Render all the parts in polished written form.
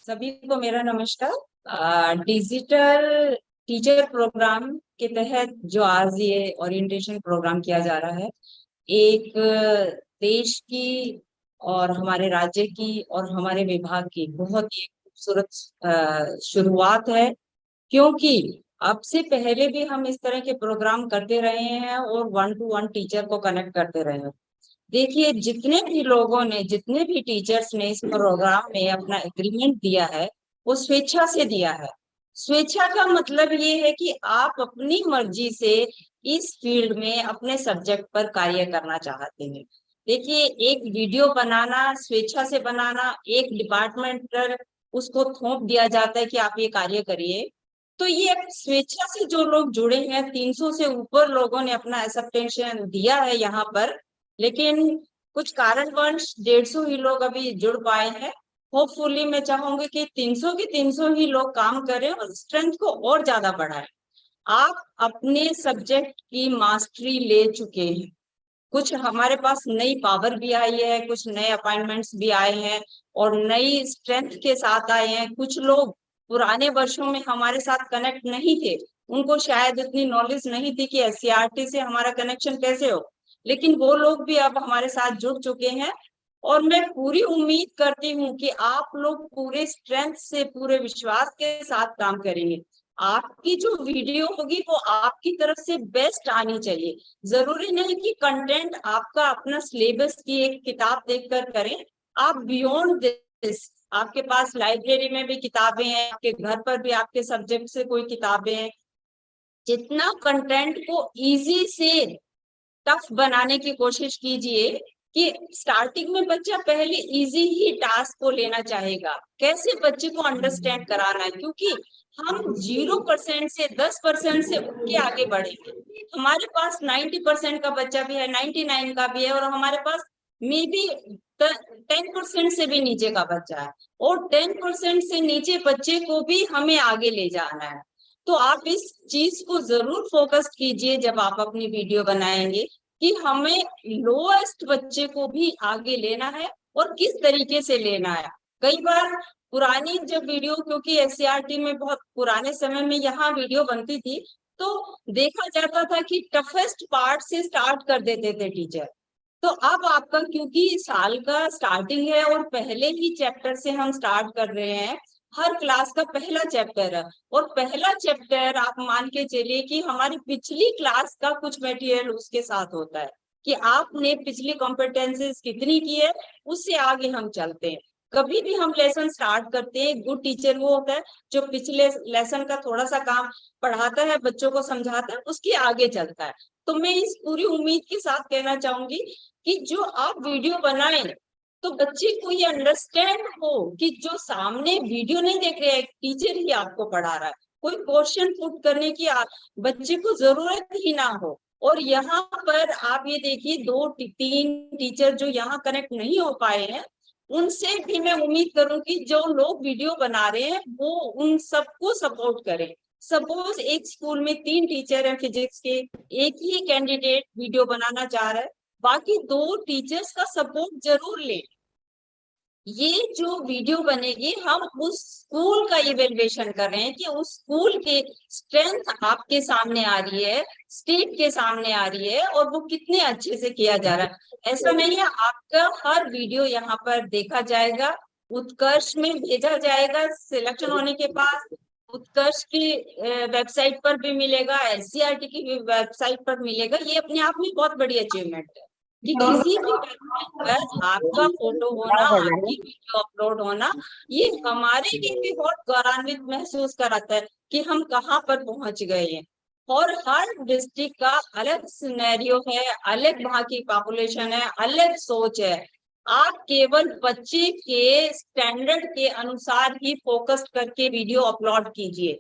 सभी को मेरा नमस्कार। डिजिटल टीचर प्रोग्राम के तहत जो आज ये ओरिएंटेशन प्रोग्राम किया जा रहा है, एक देश की और हमारे राज्य की और हमारे विभाग की बहुत ही खूबसूरत शुरुआत है। क्योंकि अब से पहले भी हम इस तरह के प्रोग्राम करते रहे हैं और वन टू वन टीचर को कनेक्ट करते रहे हैं। देखिए, जितने भी लोगों ने, जितने भी टीचर्स ने इस प्रोग्राम में अपना एग्रीमेंट दिया है, वो स्वेच्छा से दिया है। स्वेच्छा का मतलब ये है कि आप अपनी मर्जी से इस फील्ड में अपने सब्जेक्ट पर कार्य करना चाहते हैं। देखिए, एक वीडियो बनाना, स्वेच्छा से बनाना, एक डिपार्टमेंट पर उसको थोप दिया जाता है कि आप ये कार्य करिए। तो ये स्वेच्छा से जो लोग जुड़े हैं, 300 से ऊपर लोगों ने अपना एक्सेप्टेंशन दिया है यहाँ पर। लेकिन कुछ कारणवश 150 ही लोग अभी जुड़ पाए हैं। होपफुली मैं चाहूंगी कि 300 के 300 ही लोग काम करें और स्ट्रेंथ को और ज्यादा बढ़ाएं। आप अपने सब्जेक्ट की मास्टरी ले चुके हैं। कुछ हमारे पास नई पावर भी आई है, कुछ नए अपॉइंटमेंट्स भी आए हैं और नई स्ट्रेंथ के साथ आए हैं। कुछ लोग पुराने वर्षों में हमारे साथ कनेक्ट नहीं थे, उनको शायद इतनी नॉलेज नहीं थी कि एससीईआरटी से हमारा कनेक्शन कैसे हो, लेकिन वो लोग भी अब हमारे साथ जुड़ चुके हैं। और मैं पूरी उम्मीद करती हूँ कि आप लोग पूरे स्ट्रेंथ से, पूरे विश्वास के साथ काम करेंगे। आपकी जो वीडियो होगी वो आपकी तरफ से बेस्ट आनी चाहिए। जरूरी नहीं कि कंटेंट आपका अपना सिलेबस की एक किताब देखकर करें। आप बियॉन्ड दिस, आपके पास लाइब्रेरी में भी किताबें हैं, आपके घर पर भी आपके सब्जेक्ट से कोई किताबें हैं। जितना कंटेंट को इजी से टफ बनाने की कोशिश कीजिए कि स्टार्टिंग में बच्चा पहले इजी ही टास्क को लेना चाहेगा। कैसे बच्चे को अंडरस्टैंड कराना है, क्योंकि हम 0% से 10% से उठ के आगे बढ़ेंगे। हमारे पास 90% का बच्चा भी है, 99 का भी है, और हमारे पास मे बी 10% से भी नीचे का बच्चा है, और 10% से नीचे बच्चे को भी हमें आगे ले जाना है। तो आप इस चीज को जरूर फोकस कीजिए जब आप अपनी वीडियो बनाएंगे कि हमें लोएस्ट बच्चे को भी आगे लेना है और किस तरीके से लेना है। कई बार पुरानी जब वीडियो, क्योंकि एससीईआरटी में बहुत पुराने समय में यहाँ वीडियो बनती थी, तो देखा जाता था कि टफेस्ट पार्ट से स्टार्ट कर देते थे टीचर। तो अब आपका, क्योंकि साल का स्टार्टिंग है और पहले ही चैप्टर से हम स्टार्ट कर रहे हैं, हर क्लास का पहला चैप्टर है, और पहला चैप्टर आप मान के चलिए कि हमारी पिछली क्लास का कुछ मटेरियल उसके साथ होता है कि आपने पिछली कॉम्पिटेंसीज कितनी की है, उससे आगे हम चलते हैं। कभी भी हम लेसन स्टार्ट करते हैं, गुड टीचर वो होता है जो पिछले लेसन का थोड़ा सा काम पढ़ाता है, बच्चों को समझाता है, उसके आगे चलता है। तो मैं इस पूरी उम्मीद के साथ कहना चाहूंगी कि जो आप वीडियो बनाएं तो बच्चे को ये अंडरस्टैंड हो कि जो सामने वीडियो नहीं देख रहे हैं, टीचर ही आपको पढ़ा रहा है। कोई क्वेश्चन पुट करने की बच्चे को जरूरत ही ना हो। और यहाँ पर आप ये देखिए, 2-3 टीचर जो यहाँ कनेक्ट नहीं हो पाए हैं, उनसे भी मैं उम्मीद करूं कि जो लोग वीडियो बना रहे हैं वो उन सबको सपोर्ट करें। सपोज एक स्कूल में 3 टीचर हैं फिजिक्स के, एक ही कैंडिडेट वीडियो बनाना चाह रहा है, बाकी 2 टीचर्स का सपोर्ट जरूर ले। ये जो वीडियो बनेगी, हम उस स्कूल का इवेल्युएशन कर रहे हैं कि उस स्कूल के स्ट्रेंथ आपके सामने आ रही है, स्टेट के सामने आ रही है, और वो कितने अच्छे से किया जा रहा है। ऐसा नहीं है, आपका हर वीडियो यहाँ पर देखा जाएगा, उत्कर्ष में भेजा जाएगा, सिलेक्शन होने के बाद उत्कर्ष की वेबसाइट पर भी मिलेगा, एससीईआरटी की वेबसाइट पर मिलेगा। ये अपने आप में बहुत बड़ी अचीवमेंट है कि किसी भी वेबसाइट पर आपका फोटो होना, आपकी वीडियो अपलोड होना, ये हमारे लिए भी बहुत गौरवान्वित महसूस कराता है कि हम कहाँ पर पहुंच गए हैं। और हर डिस्ट्रिक्ट का अलग सिनेरियो है, अलग वहाँ की पॉपुलेशन है, अलग सोच है। आप केवल बच्चे के स्टैंडर्ड के अनुसार ही फोकस करके वीडियो अपलोड कीजिए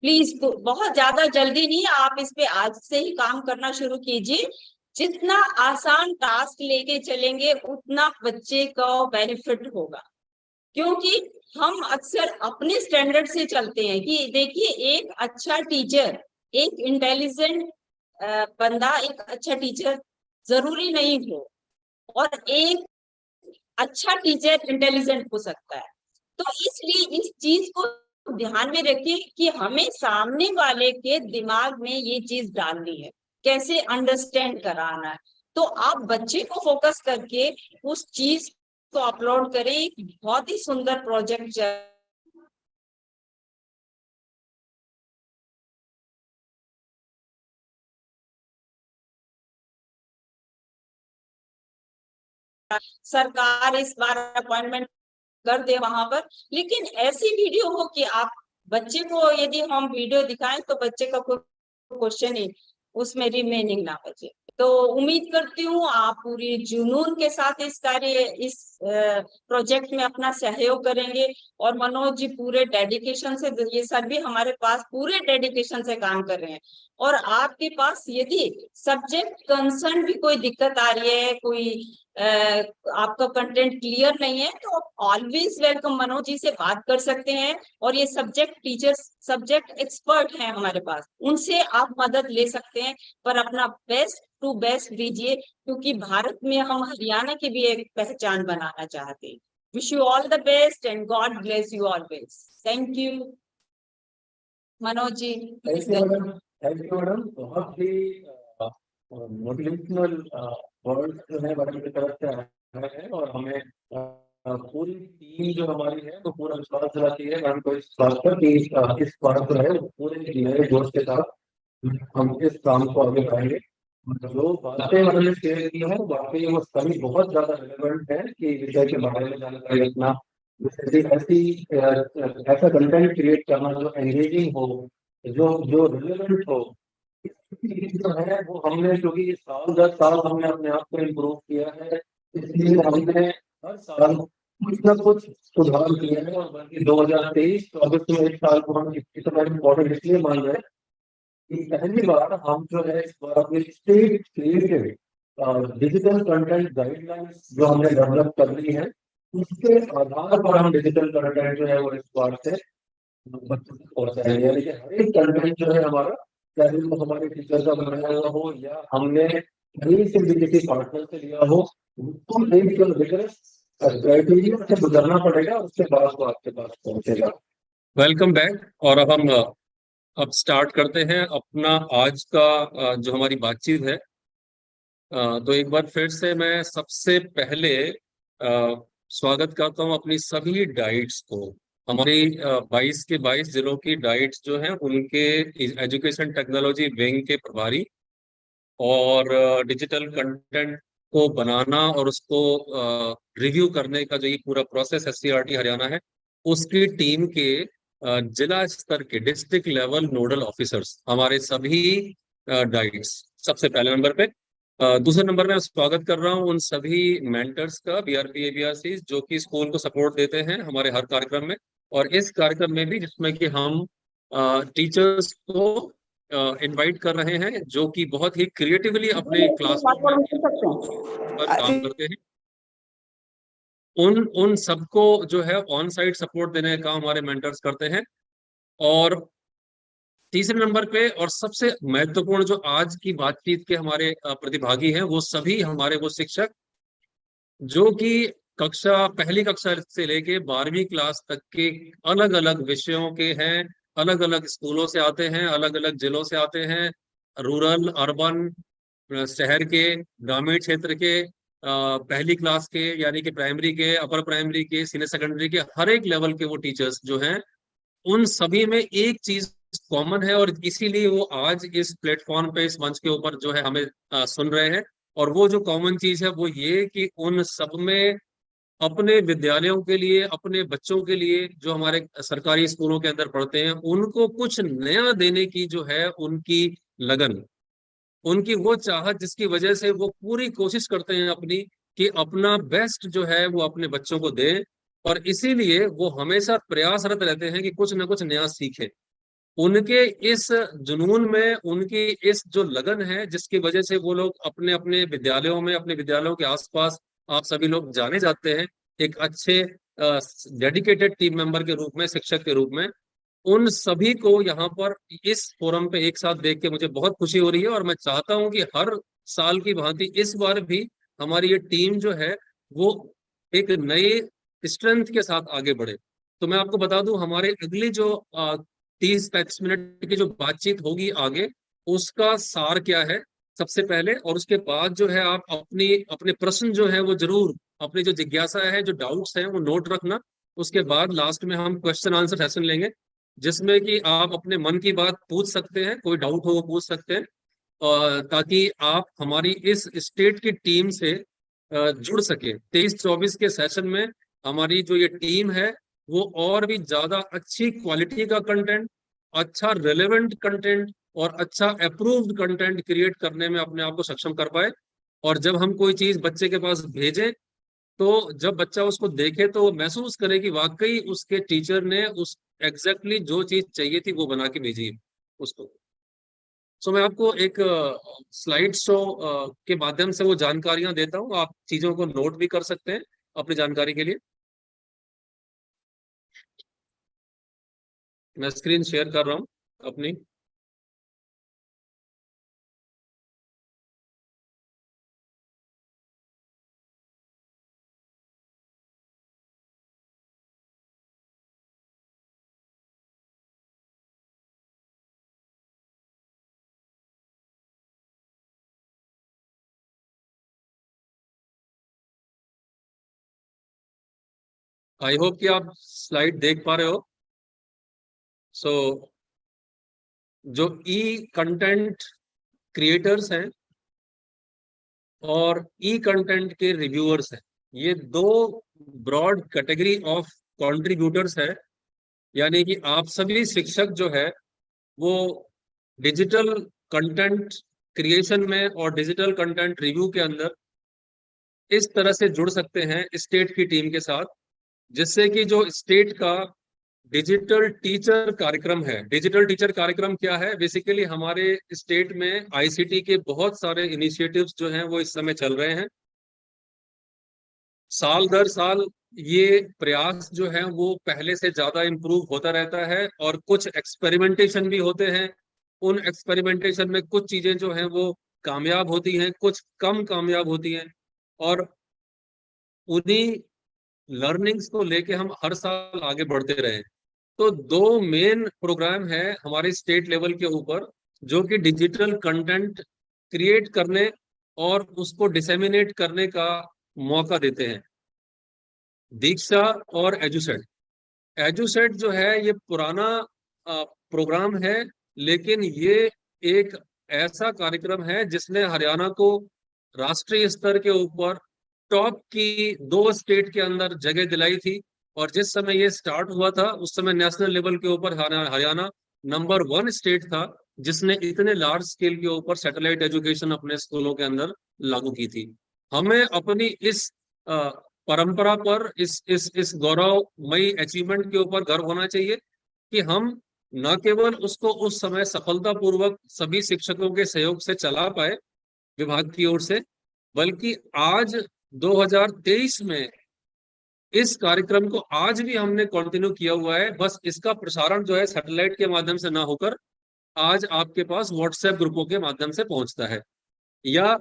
प्लीज। बहुत ज्यादा जल्दी नहीं, आप इस पे आज से ही काम करना शुरू कीजिए। जितना आसान टास्क लेके चलेंगे उतना बच्चे को बेनिफिट होगा। क्योंकि हम अक्सर अपने स्टैंडर्ड से चलते हैं कि देखिए, एक अच्छा टीचर, एक इंटेलिजेंट बंदा एक अच्छा टीचर जरूरी नहीं हो, और एक अच्छा टीचर इंटेलिजेंट हो सकता है। तो इसलिए इस चीज को ध्यान में रखिए कि हमें सामने वाले के दिमाग में ये चीज डालनी है, कैसे अंडरस्टैंड कराना है। तो आप बच्चे को फोकस करके उस चीज को अपलोड करें। एक बहुत ही सुंदर प्रोजेक्ट सरकार इस बार अपॉइंटमेंट कर दे वहां पर, लेकिन ऐसी वीडियो हो कि आप बच्चे को, यदि हम वीडियो दिखाएं तो बच्चे का कोई क्वेश्चन ही उसमें रिमेनिंग ना बचे। तो उम्मीद करती हूँ आप पूरी जुनून के साथ इस प्रोजेक्ट में अपना सहयोग करेंगे। और मनोज जी पूरे डेडिकेशन से, ये सर भी हमारे पास पूरे डेडिकेशन से काम कर रहे हैं। और आपके पास यदि सब्जेक्ट कंसर्न भी कोई दिक्कत आ रही है, कोई आपका कंटेंट क्लियर नहीं है, तो आप ऑलवेज वेलकम, मनोज जी से बात कर सकते हैं। और ये सब्जेक्ट टीचर्स, सब्जेक्ट एक्सपर्ट हैं हमारे पास, उनसे आप मदद ले सकते हैं। पर अपना बेस्ट टू बेस्ट दीजिए, क्योंकि भारत में हम हरियाणा की भी एक पहचान बनाना चाहते हैं। Wish you all the best and god bless you always. Thank you Manoj ji. Thank you madam. Thank you madam. बहुत ही मोटिवेशनल वर्ड जो है मैडम की तरफ से आ रहे हैं, और हमें पूरी टीम जो हमारी है वो पूरा विश्वास दिलाती है मैडम को इस बात पर कि इस बार जो है वो पूरे नए जोश के साथ हम इस काम को आगे बढ़ाएंगे। जो बातें मैडम ने शेयर की है वाकई वो सभी बहुत ज्यादा रिलेवेंट है कि विषय के बारे में जानकारी रखना, ऐसा कंटेंट क्रिएट करना जो एंगेजिंग हो, जो जो रिलेवेंट हो। जो है वो हमने, क्योंकि साल दर साल हमने अपने आप को इम्प्रूव किया है, इसलिए हमने हर साल कुछ ना कुछ सुधार किए हैं। और बल्कि 2023-24 में एक साल को हम इतना इम्पोर्टेंट इसलिए मान रहे हैं कि पहली बार हम जो है इस बार अपनी state created digital content guidelines जो हमने डेवलप कर ली है, उसके आधार पर हम डिजिटल कंटेंट जो है वो इस बार से बच्चों तक पहुंचाएंगे। यानी कि हर एक कंटेंट जो है हमारा, चाहे वो हमारे टीचर का बनाया हुआ हो या हमने कहीं से भी किसी पार्टनर से लिया हो, उसको एक रिगरस क्राइटेरिया से गुजरना पड़ेगा, उसके बाद वो आपके पास पहुंचेगा। Welcome back. और अब स्टार्ट करते हैं अपना आज का जो हमारी बातचीत है। तो एक बार फिर से मैं सबसे पहले स्वागत करता हूं अपनी सभी डाइट्स को। हमारी 22 के 22 जिलों की डाइट्स जो हैं उनके एजुकेशन टेक्नोलॉजी विंग के प्रभारी, और डिजिटल कंटेंट को बनाना और उसको रिव्यू करने का जो ये पूरा प्रोसेस एससीईआरटी हरियाणा है, उसकी टीम के जिला स्तर के डिस्ट्रिक्ट लेवल नोडल ऑफिसर्स हमारे सभी डाइट्स सबसे पहले नंबर पे। दूसरे नंबर में स्वागत कर रहा हूं उन सभी मेंटर्स का, बीआरपी एबीआरसी, जो कि स्कूल को सपोर्ट देते हैं हमारे हर कार्यक्रम में, और इस कार्यक्रम में भी जिसमें कि हम टीचर्स को इनवाइट कर रहे हैं जो कि बहुत ही क्रिएटिवली अपने क्लासरूम में पर काम करते हैं। उन उन सबको जो है ऑन साइट सपोर्ट देने का काम हमारे मेंटर्स करते हैं। और तीसरे नंबर पे और सबसे महत्वपूर्ण जो आज की बातचीत के हमारे प्रतिभागी हैं, वो सभी हमारे वो शिक्षक जो कि पहली कक्षा से लेके 12वीं क्लास तक के अलग अलग विषयों के हैं, अलग अलग स्कूलों से आते हैं, अलग अलग जिलों से आते हैं, रूरल, अर्बन, शहर के, ग्रामीण क्षेत्र के, पहली क्लास के यानी कि प्राइमरी के, अपर प्राइमरी के, सीनियर सेकेंडरी के, हर एक लेवल के वो टीचर्स जो हैं, उन सभी में एक चीज कॉमन है, और इसीलिए वो आज इस प्लेटफॉर्म पे, इस मंच के ऊपर जो है हमें सुन रहे हैं। और वो जो कॉमन चीज है वो ये कि उन सब में अपने विद्यालयों के लिए, अपने बच्चों के लिए जो हमारे सरकारी स्कूलों के अंदर पढ़ते हैं, उनको कुछ नया देने की जो है उनकी लगन, उनकी वो चाहत, जिसकी वजह से वो पूरी कोशिश करते हैं अपनी कि अपना बेस्ट जो है वो अपने बच्चों को दे। और इसीलिए वो हमेशा प्रयासरत रहते हैं कि कुछ ना कुछ नया सीखें। उनके इस जुनून में, उनकी इस जो लगन है, जिसकी वजह से वो लोग अपने अपने विद्यालयों में, अपने विद्यालयों के आसपास आप सभी लोग जाने जाते हैं एक अच्छे डेडिकेटेड टीम मेंबर के रूप में, शिक्षक के रूप में। उन सभी को यहाँ पर इस फोरम पे एक साथ देख के मुझे बहुत खुशी हो रही है, और मैं चाहता हूँ कि हर साल की भांति इस बार भी हमारी ये टीम जो है वो एक नए स्ट्रेंथ के साथ आगे बढ़े। तो मैं आपको बता दूं, हमारे अगली जो 30-35 मिनट की जो बातचीत होगी आगे, उसका सार क्या है सबसे पहले, और उसके बाद जो है आप अपनी अपने प्रश्न जो है वो जरूर, अपनी जो जिज्ञासा है, जो डाउट्स हैं, वो नोट रखना। उसके बाद लास्ट में हम क्वेश्चन आंसर सेशन लेंगे, जिसमें कि आप अपने मन की बात पूछ सकते हैं, कोई डाउट हो वो पूछ सकते हैं, ताकि आप हमारी इस स्टेट की टीम से जुड़ सके। 23-24 के सेशन में हमारी जो ये टीम है वो और भी ज्यादा अच्छी क्वालिटी का कंटेंट, अच्छा रिलेवेंट कंटेंट और अच्छा अप्रूव्ड कंटेंट क्रिएट करने में अपने आप को सक्षम कर पाए। और जब हम कोई चीज बच्चे के पास भेजें, तो जब बच्चा उसको देखे तो वो महसूस करे कि वाकई उसके टीचर ने उस एग्जैक्टली जो चीज चाहिए थी वो बना के भेजी है उसको। सो मैं आपको एक स्लाइड शो के माध्यम से वो जानकारियां देता हूँ, आप चीजों को नोट भी कर सकते हैं अपनी जानकारी के लिए। मैं स्क्रीन शेयर कर रहा हूँ अपनी। आई होप कि आप स्लाइड देख पा रहे हो। सो जो ई कंटेंट क्रिएटर्स हैं और ई कंटेंट के रिव्यूअर्स हैं, ये दो ब्रॉड कैटेगरी ऑफ कंट्रीब्यूटर्स है। यानी कि आप सभी शिक्षक जो है वो डिजिटल कंटेंट क्रिएशन में और डिजिटल कंटेंट रिव्यू के अंदर इस तरह से जुड़ सकते हैं स्टेट की टीम के साथ, जिससे कि जो स्टेट का डिजिटल टीचर कार्यक्रम है। डिजिटल टीचर कार्यक्रम क्या है? बेसिकली हमारे स्टेट में आईसीटी के बहुत सारे इनिशिएटिव्स जो हैं वो इस समय चल रहे हैं। साल दर साल ये प्रयास जो है वो पहले से ज्यादा इम्प्रूव होता रहता है, और कुछ एक्सपेरिमेंटेशन भी होते हैं। उन एक्सपेरिमेंटेशन में कुछ चीजें जो हैं वो कामयाब होती हैं, कुछ कम कामयाब होती हैं, और उन्हीं लर्निंग्स को लेके हम हर साल आगे बढ़ते रहे। तो दो मेन प्रोग्राम है हमारे स्टेट लेवल के ऊपर, जो कि डिजिटल कंटेंट क्रिएट करने और उसको डिसेमिनेट करने का मौका देते हैं। दीक्षा और एजुसेट। एजुसेट जो है ये पुराना प्रोग्राम है, लेकिन ये एक ऐसा कार्यक्रम है जिसने हरियाणा को राष्ट्रीय स्तर के ऊपर टॉप की 2 स्टेट के अंदर जगह दिलाई थी। और जिस समय ये स्टार्ट हुआ था उस समय नेशनल लेवल के ऊपर हरियाणा नंबर 1 स्टेट था, जिसने इतने लार्ज स्केल के ऊपर सैटेलाइट एजुकेशन अपने स्कूलों के अंदर लागू की थी। हमें अपनी इस परंपरा पर, इस गौरवमयी अचीवमेंट के ऊपर गर्व होना चाहिए कि हम न केवल उसको उस समय सफलतापूर्वक सभी शिक्षकों के सहयोग से चला पाए विभाग की ओर से, बल्कि आज 2023 में इस कार्यक्रम को आज भी हमने कंटिन्यू किया हुआ है। बस इसका प्रसारण जो है सैटेलाइट के माध्यम से ना होकर आज आपके पास व्हाट्सएप ग्रुपों के माध्यम से पहुंचता है, या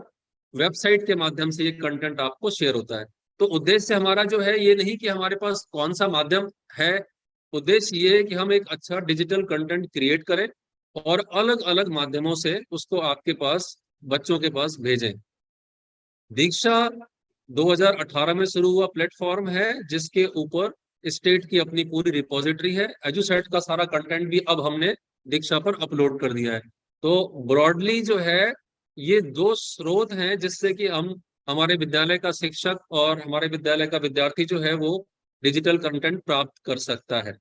वेबसाइट के माध्यम से ये कंटेंट आपको शेयर होता है। तो उद्देश्य हमारा जो है ये नहीं कि हमारे पास कौन सा माध्यम है, उद्देश्य ये है कि हम एक अच्छा डिजिटल कंटेंट क्रिएट करें और अलग अलग माध्यमों से उसको आपके पास, बच्चों के पास भेजें। दीक्षा 2018 में शुरू हुआ प्लेटफॉर्म है, जिसके ऊपर स्टेट की अपनी पूरी रिपोजिटरी है। एजुसेट का सारा कंटेंट भी अब हमने दीक्षा पर अपलोड कर दिया है। तो ब्रॉडली जो है ये दो स्रोत हैं जिससे कि हम, हमारे विद्यालय का शिक्षक और हमारे विद्यालय का विद्यार्थी जो है वो डिजिटल कंटेंट प्राप्त कर सकता है।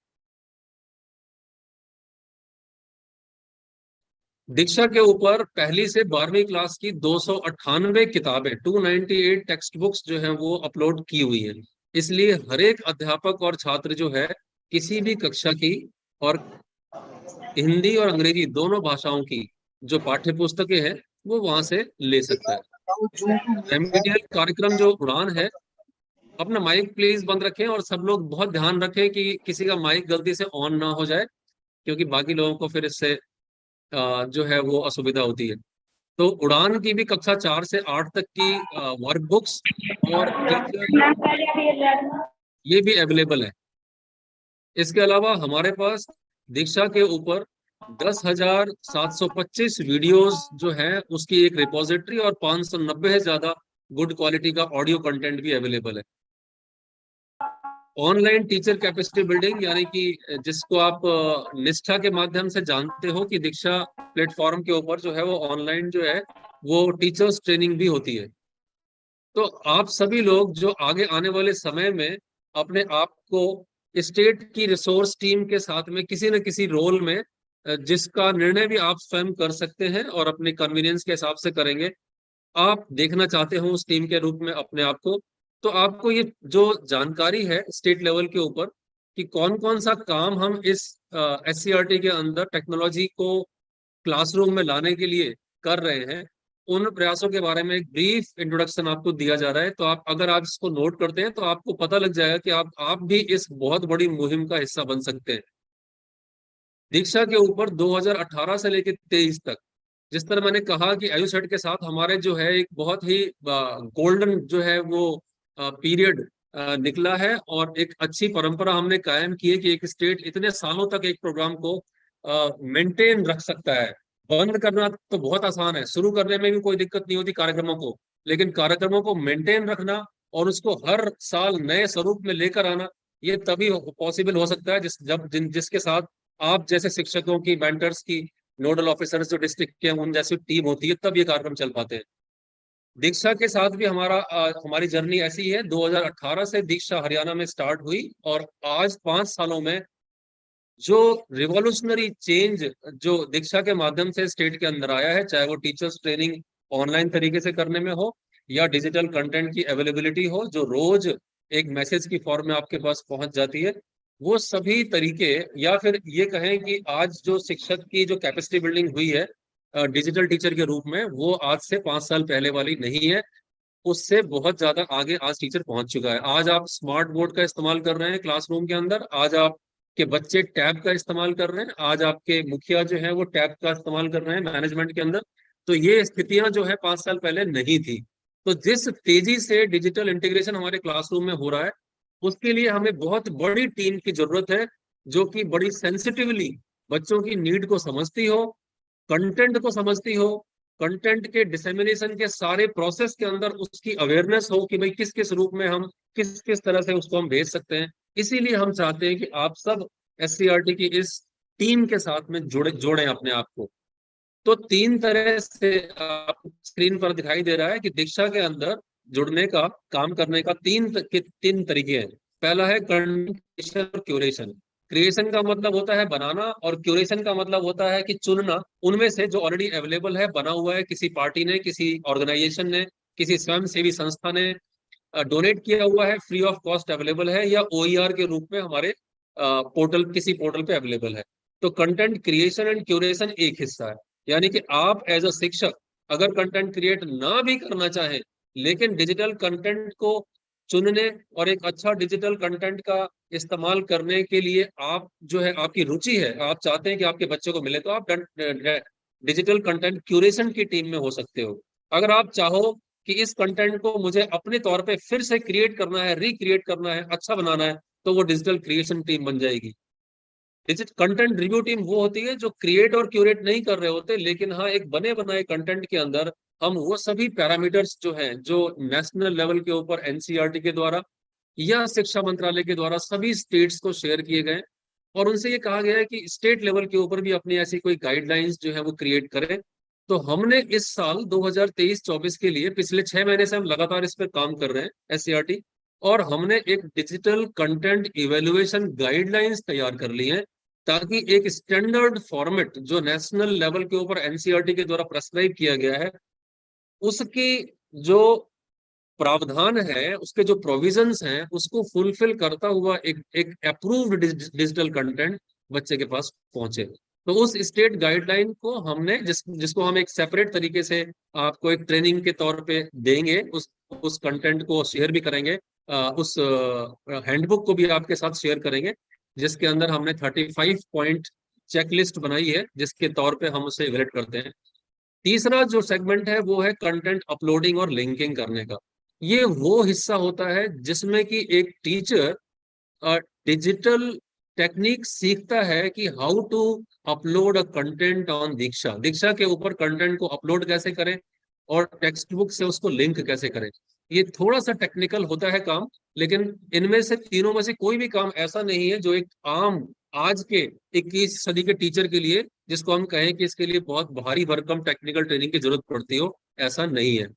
दीक्षा के ऊपर पहली से 12वीं क्लास की 298 किताबें, 298 टेक्स्ट बुक्स जो है वो अपलोड की हुई है। इसलिए हर एक अध्यापक और छात्र जो है किसी भी कक्षा की, और हिंदी और अंग्रेजी दोनों भाषाओं की जो पाठ्य पुस्तकें हैं वो वहां से ले सकता है। रेमेडियल कार्यक्रम जो उड़ान है, अपना माइक प्लीज बंद रखें और सब लोग बहुत ध्यान रखें कि किसी का माइक गलती से ऑन ना हो जाए, क्योंकि बाकी लोगों को फिर इससे जो है वो असुविधा होती है। तो उड़ान की भी कक्षा 4 से 8 तक की वर्कबुक्स और टीचर ये भी अवेलेबल है। इसके अलावा हमारे पास दीक्षा के ऊपर 10,725 वीडियोस जो है उसकी एक रिपोजिटरी और 590 से ज्यादा गुड क्वालिटी का ऑडियो कंटेंट भी अवेलेबल है। ऑनलाइन टीचर कैपेसिटी बिल्डिंग, यानी कि जिसको आप निष्ठा के माध्यम से जानते हो कि दीक्षा प्लेटफॉर्म के ऊपर जो है वो ऑनलाइन जो है वो टीचर्स ट्रेनिंग भी होती है। तो आप सभी लोग जो आगे आने वाले समय में अपने आप को स्टेट की रिसोर्स टीम के साथ में किसी न किसी रोल में, जिसका निर्णय भी आप स्वयं कर सकते हैं और अपने कन्वीनियंस के हिसाब से करेंगे, आप देखना चाहते हो उस टीम के रूप में अपने आप को, तो आपको ये जो जानकारी है स्टेट लेवल के ऊपर कि कौन कौन सा काम हम इस SCRT के अंदर टेक्नोलॉजी को क्लासरूम में लाने के लिए कर रहे हैं, उन प्रयासों के बारे में एक ब्रीफ इंट्रोडक्शन आपको दिया जा रहा है। तो आप अगर आप इसको नोट करते हैं तो आपको पता लग जाएगा कि आप भी इस बहुत बड़ी मुहिम का हिस्सा बन सकते हैं। दीक्षा के ऊपर 2018 से लेकर 23 तक, जिस तरह मैंने कहा कि आयुसेट के साथ हमारे जो है एक बहुत ही गोल्डन जो है वो पीरियड निकला है, और एक अच्छी परंपरा हमने कायम की है कि एक स्टेट इतने सालों तक एक प्रोग्राम को मेंटेन रख सकता है। बंद करना तो बहुत आसान है, शुरू करने में भी कोई दिक्कत नहीं होती कार्यक्रमों को, लेकिन कार्यक्रमों को मेंटेन रखना और उसको हर साल नए स्वरूप में लेकर आना, ये तभी पॉसिबल हो सकता है जिसके साथ आप जैसे शिक्षकों की, मेंटर्स की, नोडल ऑफिसर्स जो डिस्ट्रिक्ट के उन जैसी टीम होती है, तब ये कार्यक्रम चल पाते हैं। दीक्षा के साथ भी हमारी जर्नी ऐसी है। 2018 से दीक्षा हरियाणा में स्टार्ट हुई और आज 5 सालों में जो रिवॉल्यूशनरी चेंज जो दीक्षा के माध्यम से स्टेट के अंदर आया है, चाहे वो टीचर्स ट्रेनिंग ऑनलाइन तरीके से करने में हो या डिजिटल कंटेंट की अवेलेबिलिटी हो जो रोज एक मैसेज की फॉर्म में आपके पास पहुंच जाती है, वो सभी तरीके, या फिर ये कहें कि आज जो शिक्षक की जो कैपेसिटी बिल्डिंग हुई है डिजिटल टीचर के रूप में, वो आज से 5 साल पहले वाली नहीं है, उससे बहुत ज्यादा आगे आज टीचर पहुंच चुका है। आज आप स्मार्ट बोर्ड का इस्तेमाल कर रहे हैं क्लासरूम के अंदर, आज आपके बच्चे टैब का इस्तेमाल कर रहे हैं, आज आपके मुखिया जो है वो टैब का इस्तेमाल कर रहे हैं मैनेजमेंट के अंदर। तो ये स्थितियां जो है 5 साल पहले नहीं थी। तो जिस तेजी से डिजिटल इंटीग्रेशन हमारे क्लासरूम में हो रहा है, उसके लिए हमें बहुत बड़ी टीम की जरूरत है जो कि बड़ी सेंसिटिवली बच्चों की नीड को समझती हो, कंटेंट को समझती हो, कंटेंट के डिसेमिनेशन के सारे प्रोसेस के अंदर उसकी अवेयरनेस हो कि भाई किस किस रूप में हम किस किस तरह से उसको हम भेज सकते हैं। इसीलिए हम चाहते हैं कि आप सब SCRT की इस टीम के साथ में जोड़ें अपने आप को। तो 3 तरह से आप स्क्रीन पर दिखाई दे रहा है कि दीक्षा के अंदर जुड़ने का, काम करने का 3 तरीके हैं। पहला है क्रिएशन और क्यूरेशन। क्रिएशन का मतलब होता है बनाना, और क्यूरेशन का मतलब होता है कि चुनना उनमें से जो ऑलरेडी अवेलेबल है, बना हुआ है, किसी पार्टी ने, किसी ऑर्गेनाइजेशन ने, किसी स्वयंसेवी संस्था ने डोनेट किया हुआ है, फ्री ऑफ कॉस्ट अवेलेबल है, या OER के रूप में हमारे किसी पोर्टल पे अवेलेबल है। तो कंटेंट क्रिएशन एंड क्यूरेशन एक हिस्सा है, यानी कि आप एज अ शिक्षक अगर कंटेंट क्रिएट ना भी करना चाहें, लेकिन डिजिटल कंटेंट को चुनने और एक अच्छा डिजिटल कंटेंट का इस्तेमाल करने के लिए आप जो है, आपकी रुचि है, आप चाहते हैं कि आपके बच्चे को मिले, तो आप डिजिटल कंटेंट क्यूरेशन की टीम में हो सकते हो। अगर आप चाहो कि इस कंटेंट को मुझे अपने तौर पे फिर से क्रिएट करना है, रिक्रिएट करना है, अच्छा बनाना है, तो वो डिजिटल क्रिएशन टीम बन जाएगी। कंटेंट रिव्यू टीम वो होती है जो क्रिएट और क्यूरेट नहीं कर रहे होते, लेकिन हाँ एक बने बनाए कंटेंट के अंदर हम वो सभी पैरामीटर्स जो हैं, जो नेशनल लेवल के ऊपर NCERT के द्वारा या शिक्षा मंत्रालय के द्वारा सभी स्टेट्स को शेयर किए गए, और उनसे ये कहा गया है कि स्टेट लेवल के ऊपर भी अपनी ऐसी कोई गाइडलाइंस जो है वो क्रिएट करें। तो हमने इस साल 2023-24 के लिए पिछले 6 महीने से हम लगातार इस पर काम कर रहे हैं SCRT, और हमने एक डिजिटल कंटेंट इवेल्युएशन गाइडलाइंस तैयार कर ली है, ताकि एक स्टैंडर्ड फॉर्मेट जो नेशनल लेवल के ऊपर NCERT के द्वारा प्रेस्क्राइब किया गया है, उसकी जो प्रावधान है, उसके जो प्रोविजंस हैं, उसको फुलफिल करता हुआ एक अप्रूव्ड डिजिटल कंटेंट बच्चे के पास पहुंचे। तो उस स्टेट गाइडलाइन को हमने जिसको हम एक सेपरेट तरीके से आपको एक ट्रेनिंग के तौर पे देंगे, उस कंटेंट को शेयर भी करेंगे, उस हैंडबुक को भी आपके साथ शेयर करेंगे, जिसके अंदर हमने 35 पॉइंट चेकलिस्ट बनाई है, जिसके तौर पे हम उसे इवेलुएट करते हैं। तीसरा जो सेगमेंट है वो है कंटेंट अपलोडिंग और लिंकिंग करने का। ये वो हिस्सा होता है जिसमें कि एक टीचर डिजिटल टेक्निक सीखता है कि how to upload a content on Diksha, Diksha के ऊपर कंटेंट को अपलोड कैसे करें और टेक्स्ट बुक से उसको लिंक कैसे करें। ये थोड़ा सा टेक्निकल होता है काम, लेकिन इनमें से तीनों में से कोई भी काम ऐसा नहीं है जो एक आम आज के 21 सदी के टीचर के लिए, जिसको हम कहें कि इसके लिए बहुत भारी भरकम टेक्निकल ट्रेनिंग की जरूरत पड़ती हो, ऐसा नहीं है।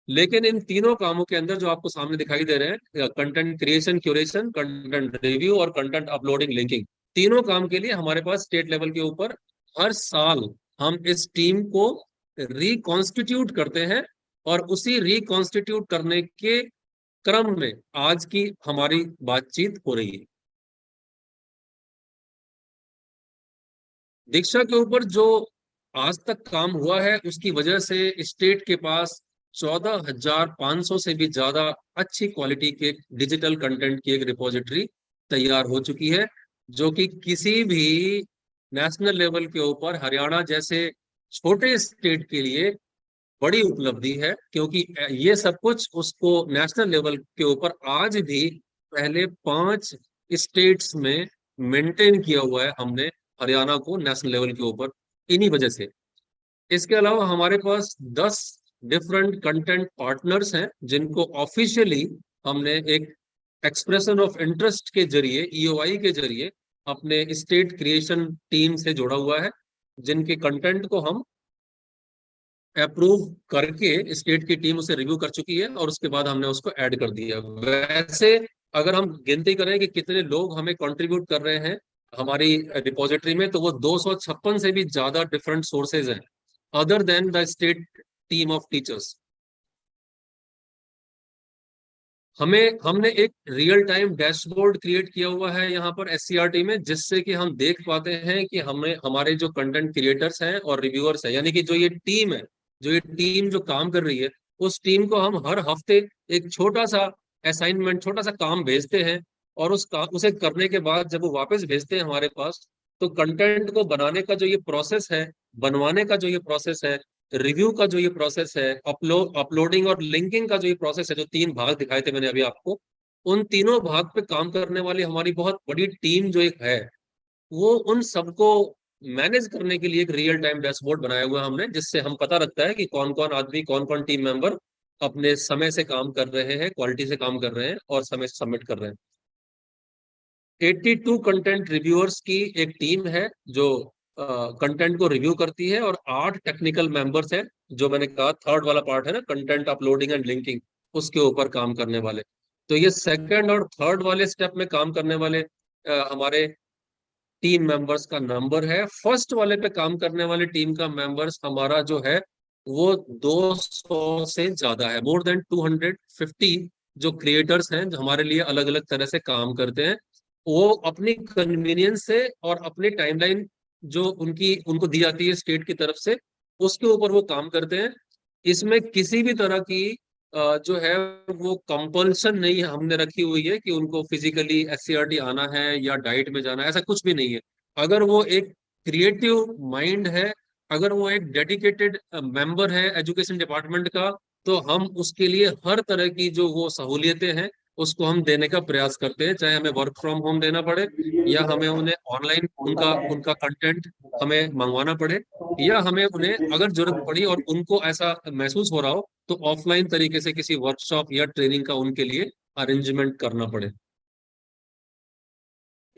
लेकिन इन तीनों कामों के अंदर जो आपको सामने दिखाई दे रहे हैं, content creation curation, content review और कंटेंट अपलोडिंग लिंकिंग, तीनों काम के लिए हमारे पास स्टेट लेवल के ऊपर हर साल हम इस टीम को रिकॉन्स्टिट्यूट करते हैं। और उसी रिकॉन्स्टिट्यूट करने के क्रम में आज की हमारी बातचीत हो रही है। दीक्षा के ऊपर जो आज तक काम हुआ है उसकी वजह से स्टेट के पास 14,500 से भी ज्यादा अच्छी क्वालिटी के डिजिटल कंटेंट की एक रिपोजिटरी तैयार हो चुकी है, जो कि किसी भी नेशनल लेवल के ऊपर हरियाणा जैसे छोटे स्टेट के लिए बड़ी उपलब्धि है। क्योंकि ये सब कुछ उसको नेशनल लेवल के ऊपर आज भी पहले 5 स्टेट्स में मेंटेन किया हुआ है हमने हरियाणा को नेशनल लेवल के ऊपर, इन्हीं वजह से। इसके अलावा हमारे पास 10 डिफरेंट कंटेंट पार्टनर्स हैं जिनको ऑफिशियली हमने एक एक्सप्रेशन ऑफ इंटरेस्ट के जरिए, ईओआई के जरिए अपने स्टेट क्रिएशन टीम से जोड़ा हुआ है, जिनके कंटेंट को हम अप्रूव करके स्टेट की टीम उसे रिव्यू कर चुकी है और उसके बाद हमने उसको ऐड कर दिया। वैसे अगर हम गिनती करें कि कितने लोग हमें कंट्रीब्यूट कर रहे हैं हमारी रिपोजिटरी में, तो वो 256 से भी ज्यादा डिफरेंट सोर्सेज हैं other than the state team of teachers. हमने एक रियल टाइम डैशबोर्ड क्रिएट किया हुआ है यहाँ पर एससीईआरटी में, जिससे कि हम देख पाते हैं कि हमें हमारे जो कंटेंट क्रिएटर्स हैं और रिव्यूअर्स हैं, यानी कि जो ये टीम है, जो ये टीम जो काम कर रही है, उस टीम को हम हर हफ्ते एक छोटा सा असाइनमेंट, छोटा सा काम भेजते हैं। और उसे करने के बाद जब वो वापस भेजते हैं हमारे पास, तो कंटेंट को बनाने का जो ये प्रोसेस है, बनवाने का जो ये प्रोसेस है, रिव्यू का जो ये प्रोसेस है, अपलोडिंग और लिंकिंग का जो ये प्रोसेस है, जो 3 भाग दिखाए थे मैंने अभी आपको, उन तीनों भाग पे काम करने वाली हमारी बहुत बड़ी टीम जो एक है, वो उन सबको मैनेज करने के लिए एक रियल टाइम डैशबोर्ड बनाया हुआ है हमने, जिससे हम पता रखता है कि कौन कौन आदमी, कौन कौन टीम मेंबर अपने समय से काम कर रहे हैं, क्वालिटी से काम कर रहे हैं और समय से सबमिट कर रहे हैं। 82 कंटेंट रिव्यूअर्स की एक टीम है जो कंटेंट को रिव्यू करती है, और 8 टेक्निकल मेंबर्स हैं, जो मैंने कहा थर्ड वाला पार्ट है ना, कंटेंट अपलोडिंग एंड लिंकिंग, उसके ऊपर काम करने वाले। तो ये सेकंड और थर्ड वाले स्टेप में काम करने वाले हमारे टीम मेंबर्स का नंबर है। फर्स्ट वाले पे काम करने वाले टीम का मेंबर्स हमारा जो है वो 200 से ज्यादा है, मोर देन 250 जो क्रिएटर्स हैं जो हमारे लिए अलग अलग तरह से काम करते हैं। वो अपनी कन्वीनियंस से और अपनी टाइमलाइन जो उनको दी जाती है स्टेट की तरफ से, उसके ऊपर वो काम करते हैं। इसमें किसी भी तरह की जो है वो कंपल्सन नहीं हमने रखी हुई है कि उनको फिजिकली एससीईआरटी आना है या डाइट में जाना है, ऐसा कुछ भी नहीं है। अगर वो एक क्रिएटिव माइंड है, अगर वो एक डेडिकेटेड मेंबर है एजुकेशन डिपार्टमेंट का, तो हम उसके लिए हर तरह की जो वो सहूलियतें हैं उसको हम देने का प्रयास करते हैं, चाहे हमें वर्क फ्रॉम होम देना पड़े या हमें उन्हें ऑनलाइन उनका उनका कंटेंट हमें मंगवाना पड़े, या हमें उन्हें अगर जरूरत पड़ी और उनको ऐसा महसूस हो रहा हो तो ऑफलाइन तरीके से किसी वर्कशॉप या ट्रेनिंग का उनके लिए अरेंजमेंट करना पड़े।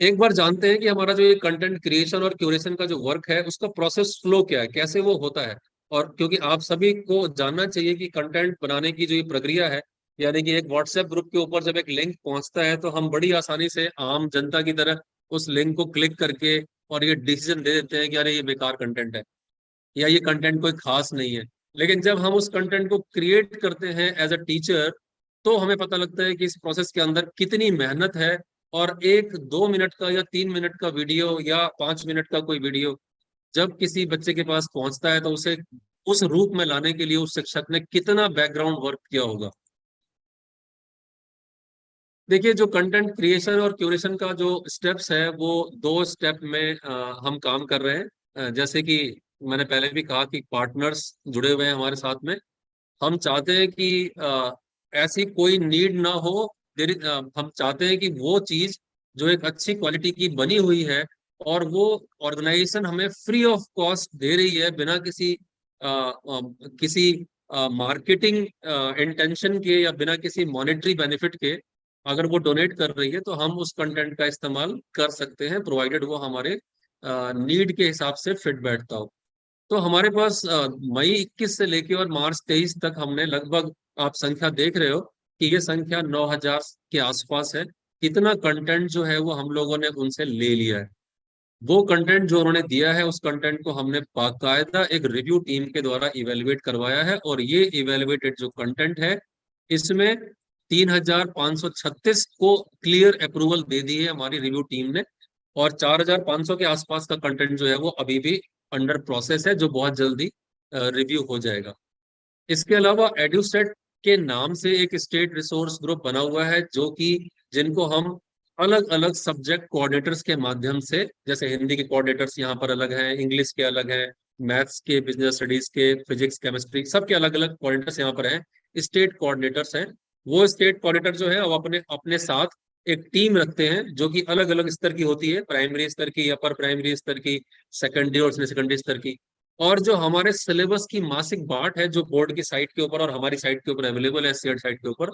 एक बार जानते हैं कि हमारा जो ये कंटेंट क्रिएशन और क्यूरेशन का जो वर्क है उसका प्रोसेस फ्लो क्या है, कैसे वो होता है। और क्योंकि आप सभी को जानना चाहिए कि कंटेंट बनाने की जो ये प्रक्रिया है, यानी कि एक व्हाट्सएप ग्रुप के ऊपर जब एक लिंक पहुंचता है तो हम बड़ी आसानी से आम जनता की तरह उस लिंक को क्लिक करके और ये डिसीजन दे देते हैं कि अरे ये बेकार कंटेंट है या ये कंटेंट कोई खास नहीं है। लेकिन जब हम उस कंटेंट को क्रिएट करते हैं एज अ टीचर, तो हमें पता लगता है कि इस प्रोसेस के अंदर कितनी मेहनत है। और एक 2 मिनट का या 3 मिनट का वीडियो या 5 मिनट का कोई वीडियो जब किसी बच्चे के पास पहुंचता है तो उसे उस रूप में लाने के लिए उस शिक्षक ने कितना बैकग्राउंड वर्क किया होगा। देखिए, जो कंटेंट क्रिएशन और क्यूरेशन का जो स्टेप्स है वो 2 स्टेप में हम काम कर रहे हैं। जैसे कि मैंने पहले भी कहा कि पार्टनर्स जुड़े हुए हैं हमारे साथ में। हम चाहते हैं कि ऐसी कोई नीड ना हो। हम चाहते हैं कि वो चीज जो एक अच्छी क्वालिटी की बनी हुई है, और वो ऑर्गेनाइजेशन हमें फ्री ऑफ कॉस्ट दे रही है, बिना किसी मार्केटिंग इंटेंशन के या बिना किसी मॉनेटरी बेनिफिट के, अगर वो डोनेट कर रही है तो हम उस कंटेंट का इस्तेमाल कर सकते हैं, प्रोवाइडेड वो हमारे नीड के हिसाब से फिट बैठता हो। तो हमारे पास मई 21 से लेके और मार्च 23 तक हमने लगभग, आप संख्या देख रहे हो कि ये संख्या 9,000 के आसपास है। इतना कंटेंट जो है वो हम लोगों ने उनसे ले लिया है। वो कंटेंट जो उन्होंने दिया है, उस कंटेंट को हमने बाकायदा एक रिव्यू टीम के द्वारा इवेलुएट करवाया है, और ये इवेलुएटेड जो कंटेंट है, इसमें 3,536 को क्लियर अप्रूवल दे दी है हमारी रिव्यू टीम ने, और 4,500 के आसपास का कंटेंट जो है वो अभी भी अंडर प्रोसेस है, जो बहुत जल्दी रिव्यू हो जाएगा। इसके अलावा एडुसेट के नाम से एक स्टेट रिसोर्स ग्रुप बना हुआ है, जो कि जिनको हम अलग अलग सब्जेक्ट कोऑर्डिनेटर्स के माध्यम से, जैसे हिंदी के कोऑर्डिनेटर्स यहाँ पर अलग हैं, इंग्लिश के अलग हैं, मैथ्स के, बिजनेस स्टडीज के, फिजिक्स, केमिस्ट्री, सबके अलग अलग कोऑर्डिनेटर्स यहाँ पर हैं, स्टेट कोऑर्डिनेटर्स हैं। वो स्टेट कोऑर्डिनेटर जो है वो अपने अपने साथ एक टीम रखते हैं, जो कि अलग अलग स्तर की होती है, प्राइमरी स्तर की, अपर प्राइमरी स्तर की, सेकेंडरी और सेकेंडरी स्तर की। और जो हमारे सिलेबस की मासिक बाट है, जो बोर्ड की साइट के ऊपर और हमारी साइट के ऊपर अवेलेबल है, सीएट साइट के ऊपर,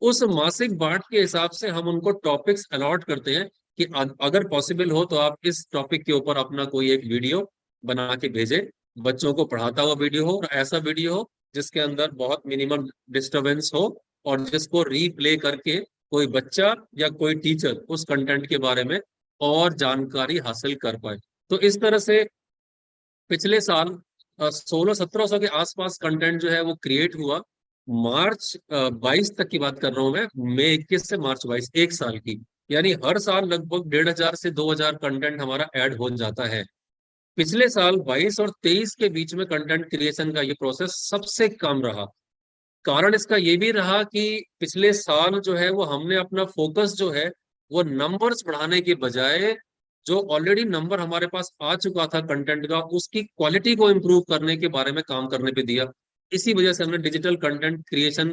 उस मासिक बाट के हिसाब से हम उनको टॉपिक्स अलॉट करते हैं कि अगर पॉसिबल हो तो आप इस टॉपिक के ऊपर अपना कोई एक वीडियो बना के भेजें, बच्चों को पढ़ाता हुआ वीडियो हो, और ऐसा वीडियो हो जिसके अंदर बहुत मिनिमम डिस्टरबेंस हो, और जिसको रीप्ले करके कोई बच्चा या कोई टीचर उस कंटेंट के बारे में और जानकारी हासिल कर पाए। तो इस तरह से पिछले साल 1600-1700 के आसपास कंटेंट जो है वो क्रिएट हुआ। मार्च 22 तक की बात कर रहा हूं मैं, मई 21 से मार्च 22, एक साल की, यानी हर साल लगभग 1,500 से 2,000 कंटेंट हमारा ऐड हो जाता है। पिछले साल 22 और 23 के बीच में कंटेंट क्रिएशन का ये प्रोसेस सबसे कम रहा। कारण इसका ये भी रहा कि पिछले साल जो है वो हमने अपना फोकस जो है वो नंबर्स बढ़ाने के बजाय, जो ऑलरेडी नंबर हमारे पास आ चुका था कंटेंट का, उसकी क्वालिटी को इम्प्रूव करने के बारे में काम करने पे दिया। इसी वजह से हमने डिजिटल कंटेंट क्रिएशन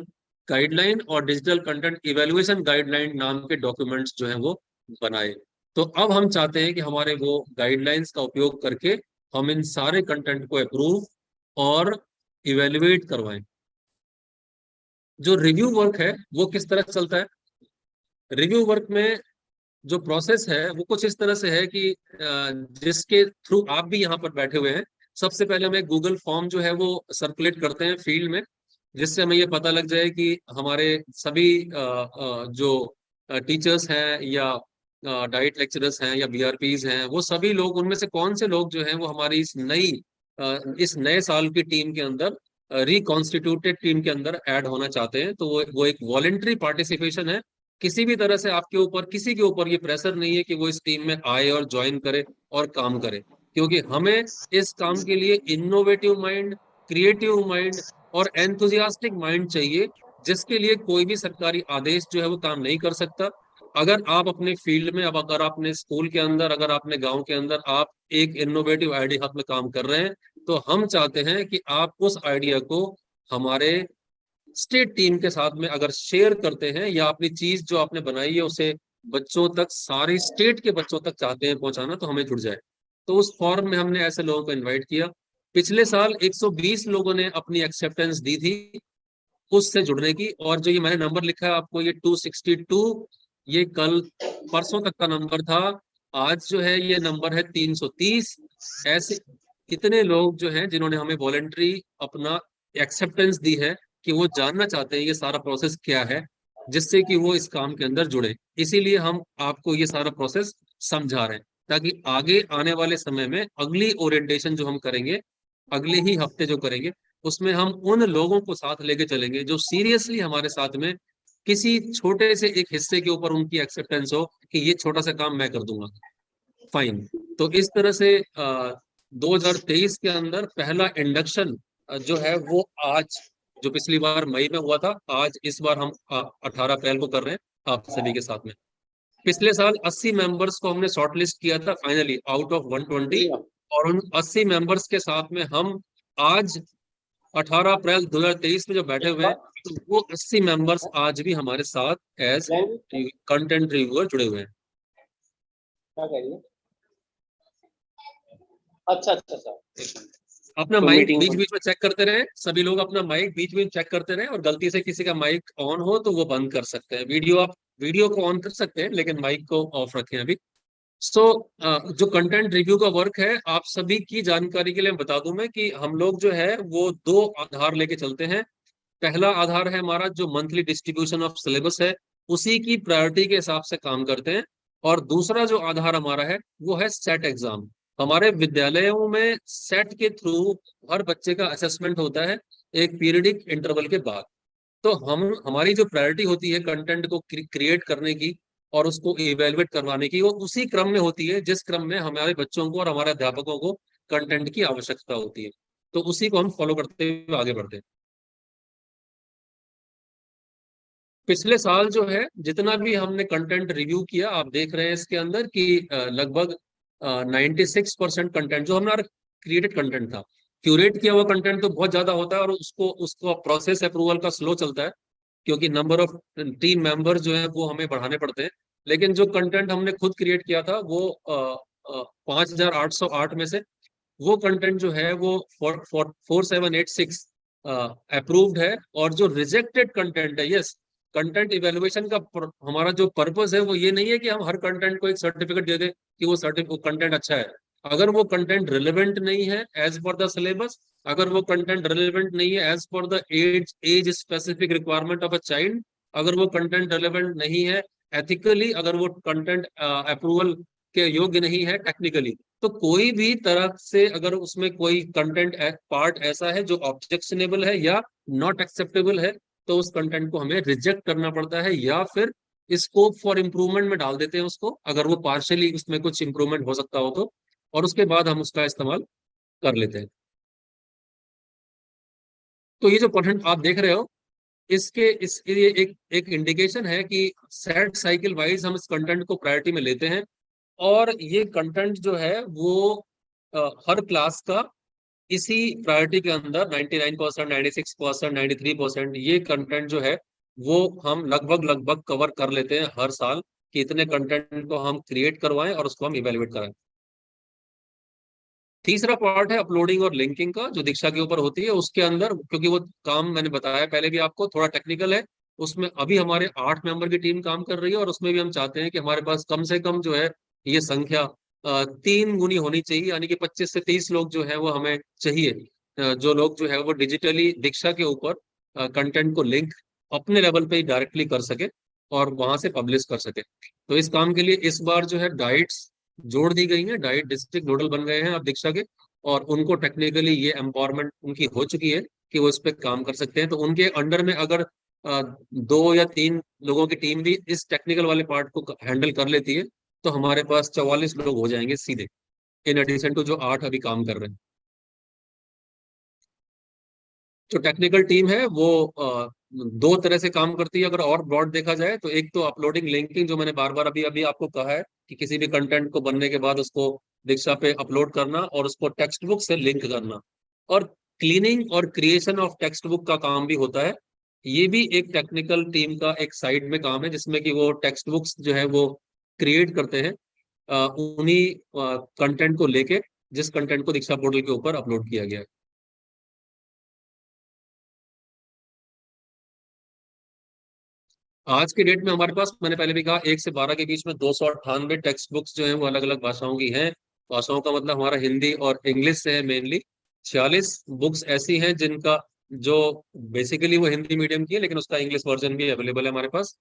गाइडलाइन और डिजिटल कंटेंट इवेल्युएशन गाइडलाइन नाम के डॉक्यूमेंट्स जो है वो बनाए। तो अब हम चाहते हैं कि हमारे वो गाइडलाइंस का उपयोग करके हम इन सारे कंटेंट को अप्रूव और इवेल्युएट करवाएं। जो रिव्यू वर्क है वो किस तरह चलता है? रिव्यू वर्क में जो प्रोसेस है वो कुछ इस तरह से है कि जिसके थ्रू आप भी यहाँ पर बैठे हुए हैं, सबसे पहले हम एक गूगल फॉर्म जो है वो सर्कुलेट करते हैं फील्ड में, जिससे हमें ये पता लग जाए कि हमारे सभी जो टीचर्स हैं या डाइट लेक्चरर्स हैं या बीआरपीज हैं, वो सभी लोग, उनमें से कौन से लोग जो हैं वो हमारी इस नए साल की टीम के अंदर, रिकॉन्स्टिट्यूटेड टीम के अंदर ऐड होना चाहते हैं। तो वो एक वॉलेंट्री पार्टिसिपेशन है। किसी भी तरह से आपके ऊपर, किसी के ऊपर ये प्रेशर नहीं है कि वो इस टीम में आए और ज्वाइन करे और काम करे, क्योंकि हमें इस काम के लिए इनोवेटिव माइंड, क्रिएटिव माइंड और एंथुजियास्टिक माइंड चाहिए, जिसके लिए कोई भी सरकारी आदेश जो है वो काम नहीं कर सकता। अगर आप अपने फील्ड में, अब अगर आपने स्कूल के अंदर, अगर आपने गांव के अंदर आप एक इनोवेटिव आइडिया में काम कर रहे हैं, तो हम चाहते हैं कि आप उस आइडिया को हमारे स्टेट टीम के साथ में अगर शेयर करते हैं, या अपनी चीज जो आपने बनाई है उसे बच्चों तक, सारे स्टेट के बच्चों तक चाहते हैं पहुंचाना, तो हमें जुड़ जाए। तो उस फॉर्म में हमने ऐसे लोगों को इनवाइट किया। पिछले साल 120 लोगों ने अपनी एक्सेप्टेंस दी थी उससे जुड़ने की, और जो ये मैंने नंबर लिखा है आपको, ये 262, ये कल परसों तक का नंबर था। आज जो है ये नंबर है 330। ऐसे इतने लोग जो हैं जिन्होंने हमें वॉलेंट्री अपना एक्सेप्टेंस दी है कि वो जानना चाहते हैं ये सारा प्रोसेस क्या है, जिससे कि वो इस काम के अंदर जुड़े। इसीलिए हम आपको ये सारा प्रोसेस समझा रहे हैं, ताकि आगे आने वाले समय में अगली ओरिएंटेशन जो हम करेंगे, अगले ही हफ्ते जो करेंगे, उसमें हम उन लोगों को साथ लेके चलेंगे जो सीरियसली हमारे साथ में किसी छोटे से एक हिस्से के ऊपर उनकी एक्सेप्टेंस हो कि ये छोटा सा काम मैं कर दूंगा, फाइन। तो इस तरह से 2023 के अंदर पहला इंडक्शन जो है वो आज, जो पिछली बार मई में हुआ था, आज इस बार हम 18 अप्रैल को कर रहे हैं आप सभी के साथ में। पिछले साल 80 मेंबर्स को हमने शॉर्टलिस्ट किया था फाइनली आउट ऑफ 120, और उन 80 मेंबर्स के साथ में हम आज 18 अप्रैल 2023 में जो बैठे हुए हैं, तो वो 80 मेंबर्स आज भी हमारे साथ एज कंटेंट रिव्यूअर जुड़े हुए हैं। क्या कह रही है? अच्छा अच्छा अच्छा, एक मिनट। अपना तो माइक मीटिंग बीच बीच में चेक करते रहे, सभी लोग अपना माइक बीच बीच चेक करते रहे, और गलती से किसी का माइक ऑन हो तो वो बंद कर सकते हैं। वीडियो आप वीडियो को ऑन कर सकते हैं लेकिन माइक को ऑफ रखें अभी। सो जो कंटेंट रिव्यू का वर्क है, आप सभी की जानकारी के लिए बता दूं मैं कि हम लोग जो है वो दो आधार लेके चलते हैं। पहला आधार है हमारा जो मंथली डिस्ट्रीब्यूशन ऑफ सिलेबस है, उसी की प्रायोरिटी के हिसाब से काम करते हैं। और दूसरा जो आधार हमारा है वो है सेट एग्जाम। हमारे विद्यालयों में सेट के थ्रू हर बच्चे का असेसमेंट होता है एक पीरियडिक इंटरवल के बाद। तो हम हमारी जो प्रायोरिटी होती है कंटेंट को क्रिएट करने की और उसको इवेलुएट करवाने की, वो उसी क्रम में होती है जिस क्रम में हमारे बच्चों को और हमारे अध्यापकों को कंटेंट की आवश्यकता होती है। तो उसी को हम फॉलो करते हुए आगे बढ़ते हैं। पिछले साल जो है जितना भी हमने कंटेंट रिव्यू किया, आप देख रहे हैं इसके अंदर कि लगभग 96% कंटेंट जो हमारा क्रिएटेड कंटेंट था। क्यूरेट किया हुआ कंटेंट तो बहुत ज्यादा होता है और उसको उसको प्रोसेस अप्रूवल का स्लो चलता है, क्योंकि नंबर ऑफ टीम मेंबर्स जो है वो हमें बढ़ाने पड़ते हैं। लेकिन जो कंटेंट हमने खुद क्रिएट किया था वो 5808 में से वो कंटेंट जो है वो 4786 अप्रूव्ड है। और जो रिजेक्टेड कंटेंट है, यस, कंटेंट इवेलुएशन का हमारा जो पर्पस है वो ये नहीं है कि हम हर कंटेंट को एक सर्टिफिकेट दे दें कि वो कंटेंट अच्छा है। अगर वो कंटेंट रिलेवेंट नहीं है एज पर द सिलेबस, अगर वो कंटेंट रिलेवेंट नहीं है as per the age specific requirement of a child, अगर वो कंटेंट रिलेवेंट नहीं है एथिकली, अगर वो कंटेंट अप्रूवल के योग्य नहीं है टेक्निकली, तो कोई भी तरह से अगर उसमें कोई कंटेंट पार्ट ऐसा है जो ऑब्जेक्शनेबल है या नॉट एक्सेप्टेबल है, तो उस कंटेंट को हमें रिजेक्ट करना पड़ता है या फिर स्कोप फॉर इम्प्रूवमेंट में डाल देते हैं उसको, अगर वो पार्शियली उसमें कुछ इम्प्रूवमेंट हो सकता हो तो, और उसके बाद हम उसका इस्तेमाल कर लेते हैं। तो ये जो कंटेंट आप देख रहे हो, इसके लिए एक इंडिकेशन है कि सेट साइकिल वाइज हम इस कंटेंट को प्रायोरिटी में लेते हैं। और ये कंटेंट जो है वो हर क्लास का इसी प्रायोरिटी के अंदर 99%, 96%, 93% ये कंटेंट जो है वो हम लगभग लगभग कवर कर लेते हैं हर साल, कि इतने कंटेंट को हम क्रिएट करवाएं और उसको हम इवेलुएट कराएं। तीसरा पार्ट है अपलोडिंग और लिंकिंग का, जो दीक्षा के ऊपर होती है। उसके अंदर क्योंकि वो काम मैंने बताया पहले भी आपको थोड़ा टेक्निकल है, उसमें अभी हमारे 8 मेंबर की टीम काम कर रही है और उसमें भी हम चाहते हैं कि हमारे पास कम से कम जो है ये संख्या 3 गुनी होनी चाहिए, यानी कि 25 से 30 लोग जो है वो हमें चाहिए, जो लोग जो है वो डिजिटली दीक्षा के ऊपर कंटेंट को लिंक अपने लेवल पे ही डायरेक्टली कर सके और वहां से पब्लिश कर सके। तो इस काम के लिए इस बार जो है डाइट्स जोड़ दी गई है, डाइट डिस्ट्रिक्ट नोडल बन गए हैं अब दीक्षा के, और उनको टेक्निकली ये एम्पावरमेंट उनकी हो चुकी है कि वो इस पे काम कर सकते हैं। तो उनके अंडर में अगर 2 या 3 लोगों की टीम भी इस टेक्निकल वाले पार्ट को हैंडल कर लेती है, तो हमारे पास 44 लोग हो जाएंगे सीधे, इन एडिशन टू जो 8 अभी काम कर रहे हैं। जो टेक्निकल टीम है वो 2 तरह से काम करती है अगर और ब्रॉड देखा जाए तो। एक तो अपलोडिंग लिंकिंग, जो मैंने बार बार अभी अभी आपको कहा है कि किसी भी कंटेंट को बनने के बाद उसको दीक्षा पे अपलोड करना और उसको टेक्स्ट बुक से लिंक करना। और क्लीनिंग और क्रिएशन ऑफ टेक्स्ट बुक का काम भी होता है। ये भी एक टेक्निकल टीम का एक साइड में काम है, जिसमें कि वो टेक्स्ट बुक्स जो है वो क्रिएट करते हैं उन्हीं कंटेंट को लेके जिस कंटेंट को दीक्षा पोर्टल के ऊपर अपलोड किया गया है। आज के डेट में हमारे पास, मैंने पहले भी कहा, 1 से 12 के बीच में 298 टेक्स्ट बुक्स जो हैं वो अलग अलग भाषाओं की हैं। भाषाओं का मतलब हमारा हिंदी और इंग्लिश से है मेनली। 46 बुक्स ऐसी हैं जिनका जो बेसिकली वो हिंदी मीडियम की है, लेकिन उसका इंग्लिश वर्जन भी अवेलेबल है हमारे पास।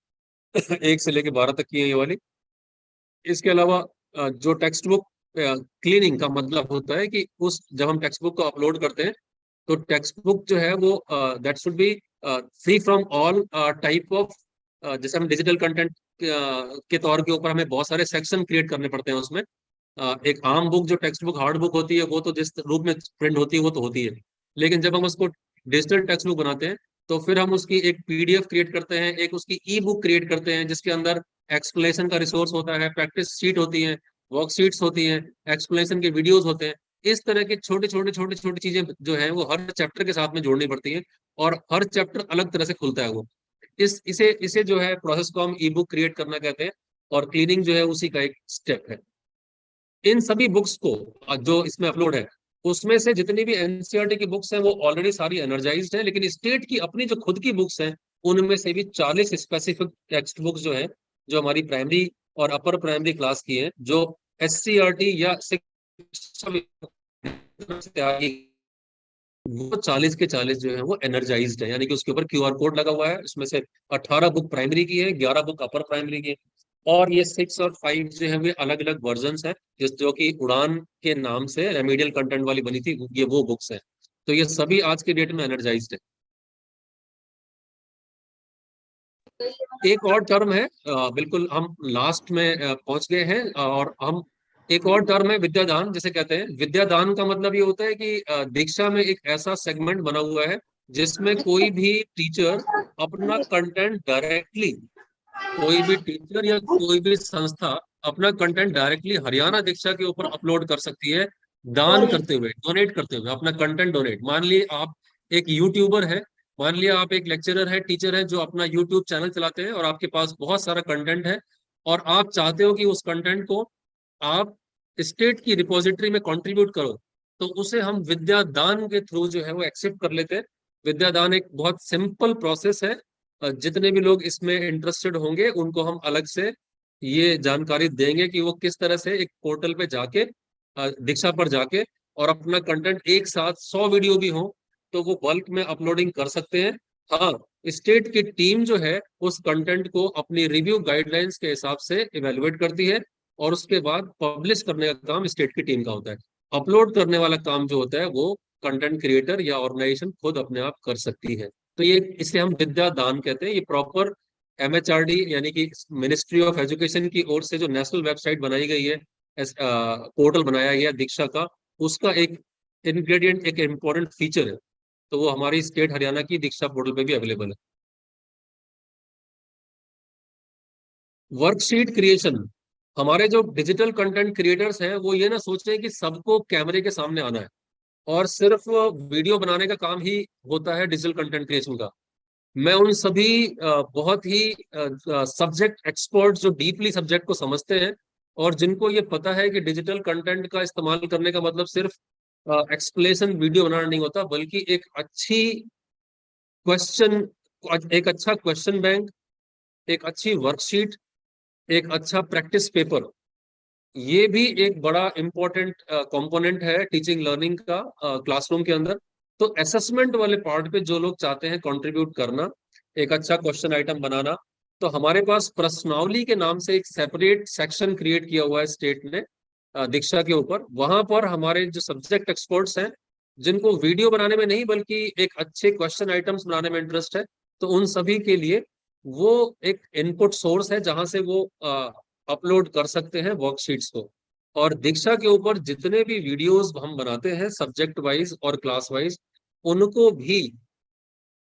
1 से लेके 12 तक की है ये वाली। इसके अलावा जो टेक्स्ट बुक क्लीनिंग का मतलब होता है कि उस जब हम टेक्स्ट बुक को अपलोड करते हैं तो टेक्स्ट बुक जो है वो that should be free from all type of, जैसे हम डिजिटल कंटेंट के तौर के ऊपर हमें बहुत सारे सेक्शन क्रिएट करने पड़ते हैं उसमें। एक आम बुक जो टेक्स्ट बुक हार्ड बुक होती है वो तो जिस रूप में प्रिंट होती है वो तो होती है, लेकिन जब हम उसको डिजिटल टेक्स्ट बुक बनाते हैं तो फिर हम उसकी एक पीडीएफ क्रिएट करते हैं, एक उसकी ई बुक क्रिएट करते हैं जिसके अंदर एक्सप्लेनेशन का रिसोर्स होता है, प्रैक्टिस शीट होती है, वर्कशीट्स होती हैं, एक्सप्लेनेशन के वीडियोस होते हैं। इस तरह के छोटे छोटे छोटे छोटी चीजें जो है वो हर चैप्टर के साथ में जोड़नी पड़ती है और हर चैप्टर अलग तरह से खुलता है वो। इसे इसे जो है प्रोसेस को हम ई बुक क्रिएट करना कहते हैं और क्लीनिंग जो है उसी का एक स्टेप है। इन सभी बुक्स को जो इसमें अपलोड है, उसमें से जितनी भी एनसीईआरटी की बुक्स हैं वो ऑलरेडी सारी एनर्जाइज्ड है, लेकिन स्टेट की अपनी जो खुद की बुक्स हैं उनमें से भी 40 स्पेसिफिक टेक्स्ट बुक्स जो है, जो हमारी प्राइमरी और अपर प्राइमरी क्लास की है, जो एससीईआरटी या शिक्षा विभाग से तैयार की, वो 40 के 40 जो है वो एनर्जाइज्ड है, यानी कि उसके ऊपर क्यूआर कोड लगा हुआ है। उसमें से 18 बुक प्राइमरी की है, 11 बुक अपर प्राइमरी की है, और ये 6 और 5 जो है वे अलग अलग वर्जन है, जो कि उड़ान के नाम से रेमेडियल कंटेंट वाली बनी थी, ये वो बुक्स है। तो ये सभी आज के डेट में एनर्जाइज्ड है। एक और टर्म है, बिल्कुल हम लास्ट में पहुंच गए हैं, और हम एक और टर्म है विद्यादान, जिसे कहते हैं। विद्यादान का मतलब ये होता है कि दीक्षा में एक ऐसा सेगमेंट बना हुआ है जिसमें कोई भी टीचर अपना कंटेंट डायरेक्टली, कोई भी टीचर या कोई भी संस्था अपना कंटेंट डायरेक्टली हरियाणा दीक्षा के ऊपर अपलोड कर सकती है, दान करते हुए, डोनेट करते हुए, अपना कंटेंट डोनेट। मान लीजिए आप एक यूट्यूबर है, मान लिया आप एक लेक्चरर है, टीचर है, जो अपना यूट्यूब चैनल चलाते हैं और आपके पास बहुत सारा कंटेंट है, और आप चाहते हो कि उस कंटेंट को आप स्टेट की रिपोजिटरी में कंट्रीब्यूट करो, तो उसे हम विद्यादान के थ्रू जो है वो एक्सेप्ट कर लेते हैं। विद्यादान एक बहुत सिंपल प्रोसेस है, जितने भी लोग इसमें इंटरेस्टेड होंगे उनको हम अलग से ये जानकारी देंगे कि वो किस तरह से एक पोर्टल पे जाके, दीक्षा पर जाके, और अपना कंटेंट एक साथ 100 वीडियो भी हो तो वो बल्क में अपलोडिंग कर सकते हैं। हाँ, स्टेट की टीम जो है उस कंटेंट को अपनी रिव्यू गाइडलाइंस के हिसाब से इवेलुएट करती है, और उसके बाद पब्लिश करने का काम स्टेट की टीम का होता है। अपलोड करने वाला काम जो होता है वो कंटेंट क्रिएटर या ऑर्गेनाइजेशन खुद अपने आप कर सकती है। तो ये, इसे हम विद्या दान कहते हैं। ये प्रॉपर एमएचआरडी यानी कि मिनिस्ट्री ऑफ एजुकेशन की ओर से जो नेशनल वेबसाइट बनाई गई है, पोर्टल बनाया गया दीक्षा का, उसका एक इंग्रेडिएंट, एक इम्पोर्टेंट फीचर है। तो वो हमारी स्टेट हरियाणा की दीक्षा पोर्टल पे भी अवेलेबल है। वर्कशीट क्रिएशन, हमारे जो डिजिटल कंटेंट क्रिएटर्स हैं वो ये ना सोच रहे हैं कि सबको कैमरे के सामने आना है और सिर्फ वीडियो बनाने का काम ही होता है डिजिटल कंटेंट क्रिएशन का। मैं उन सभी बहुत ही सब्जेक्ट एक्सपर्ट जो डीपली सब्जेक्ट को समझते हैं और जिनको ये पता है कि डिजिटल कंटेंट का इस्तेमाल करने का मतलब सिर्फ एक्सप्लेनेशन वीडियो बनाना नहीं होता, बल्कि क्वेश्चन एक अच्छा क्वेश्चन बैंक, एक अच्छी वर्कशीट, एक अच्छा प्रैक्टिस पेपर, ये भी एक बड़ा इंपॉर्टेंट कंपोनेंट है टीचिंग लर्निंग का क्लासरूम के अंदर। तो असेसमेंट वाले पार्ट पे जो लोग चाहते हैं कंट्रीब्यूट करना, एक अच्छा क्वेश्चन आइटम बनाना, तो हमारे पास प्रश्नावली के नाम से एक सेपरेट सेक्शन क्रिएट किया हुआ है स्टेट ने दीक्षा के ऊपर। वहां पर हमारे जो सब्जेक्ट एक्सपर्ट्स हैं, जिनको वीडियो बनाने में नहीं बल्कि एक अच्छे क्वेश्चन आइटम्स बनाने में इंटरेस्ट है, तो उन सभी के लिए वो एक इनपुट सोर्स है जहां से वो अपलोड कर सकते हैं वर्कशीट्स को। और दीक्षा के ऊपर जितने भी वीडियोस हम बनाते हैं सब्जेक्ट वाइज और क्लास वाइज, उनको भी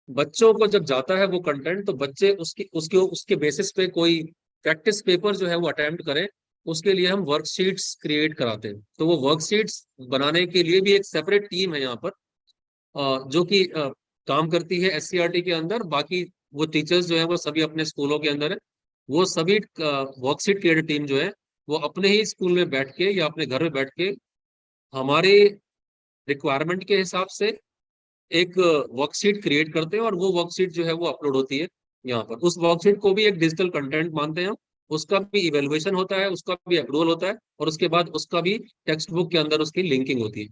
बच्चों को जब जाता है वो कंटेंट, तो बच्चे उसके उसके उसके बेसिस पे कोई प्रैक्टिस पेपर जो है वो अटेम्प्ट करें, उसके लिए हम वर्कशीट्स क्रिएट कराते हैं। तो वो वर्कशीट्स बनाने के लिए भी एक सेपरेट टीम है यहाँ पर, जो कि काम करती है एससीईआरटी के अंदर। बाकी वो टीचर्स जो है वो सभी अपने स्कूलों के अंदर है। वो सभी वर्कशीट क्रिएटर टीम जो है वो अपने ही स्कूल में बैठ के या अपने घर में बैठ के हमारे रिक्वायरमेंट के हिसाब से एक वर्कशीट क्रिएट करते हैं, और वो वर्कशीट जो है वो अपलोड होती है यहाँ पर। उस वर्कशीट को भी एक डिजिटल कंटेंट मानते हैं हम। उसका भी इवेल्युएशन होता है, उसका भी अप्रूवल होता है, और उसके बाद उसका भी टेक्स्ट बुक के अंदर उसकी लिंकिंग होती है।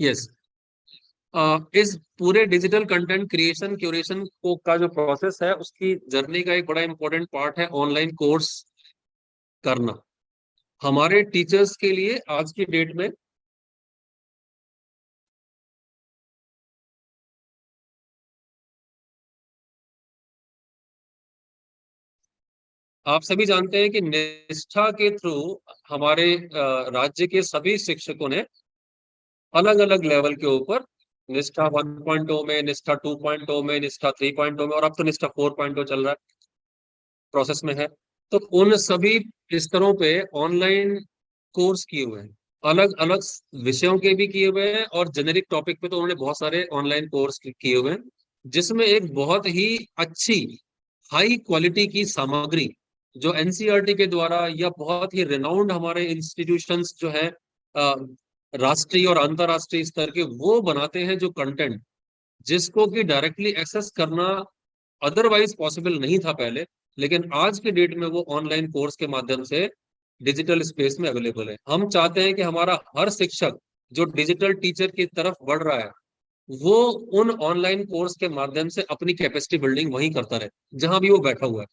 यस, इस पूरे डिजिटल कंटेंट क्रिएशन क्यूरेशन को का जो प्रोसेस है, उसकी जर्नी का एक बड़ा इंपॉर्टेंट पार्ट है ऑनलाइन कोर्स करना। हमारे टीचर्स के लिए आज की डेट में आप सभी जानते हैं कि निष्ठा के थ्रू हमारे राज्य के सभी शिक्षकों ने अलग अलग लेवल के ऊपर निष्ठा 1.0 में, निष्ठा 2.0 में, निष्ठा 3.0 में, और अब तो निष्ठा 4.0 चल रहा है। प्रोसेस में है। तो उन सभी स्तरों पे ऑनलाइन कोर्स किए हुए हैं, अलग अलग विषयों के भी किए हुए हैं, और जेनेरिक टॉपिक पे तो उन्होंने बहुत सारे ऑनलाइन कोर्स किए हुए हैं, जिसमें एक बहुत ही अच्छी हाई क्वालिटी की सामग्री जो एनसीईआरटी के द्वारा या बहुत ही रिनाउंड हमारे इंस्टीट्यूशंस जो है राष्ट्रीय और अंतरराष्ट्रीय स्तर के, वो बनाते हैं जो कंटेंट, जिसको कि डायरेक्टली एक्सेस करना अदरवाइज पॉसिबल नहीं था पहले, लेकिन आज के डेट में वो ऑनलाइन कोर्स के माध्यम से डिजिटल स्पेस में अवेलेबल है। हम चाहते हैं कि हमारा हर शिक्षक जो डिजिटल टीचर की तरफ बढ़ रहा है, वो उन ऑनलाइन कोर्स के माध्यम से अपनी कैपेसिटी बिल्डिंग वहीं करता रहे जहां भी वो बैठा हुआ है।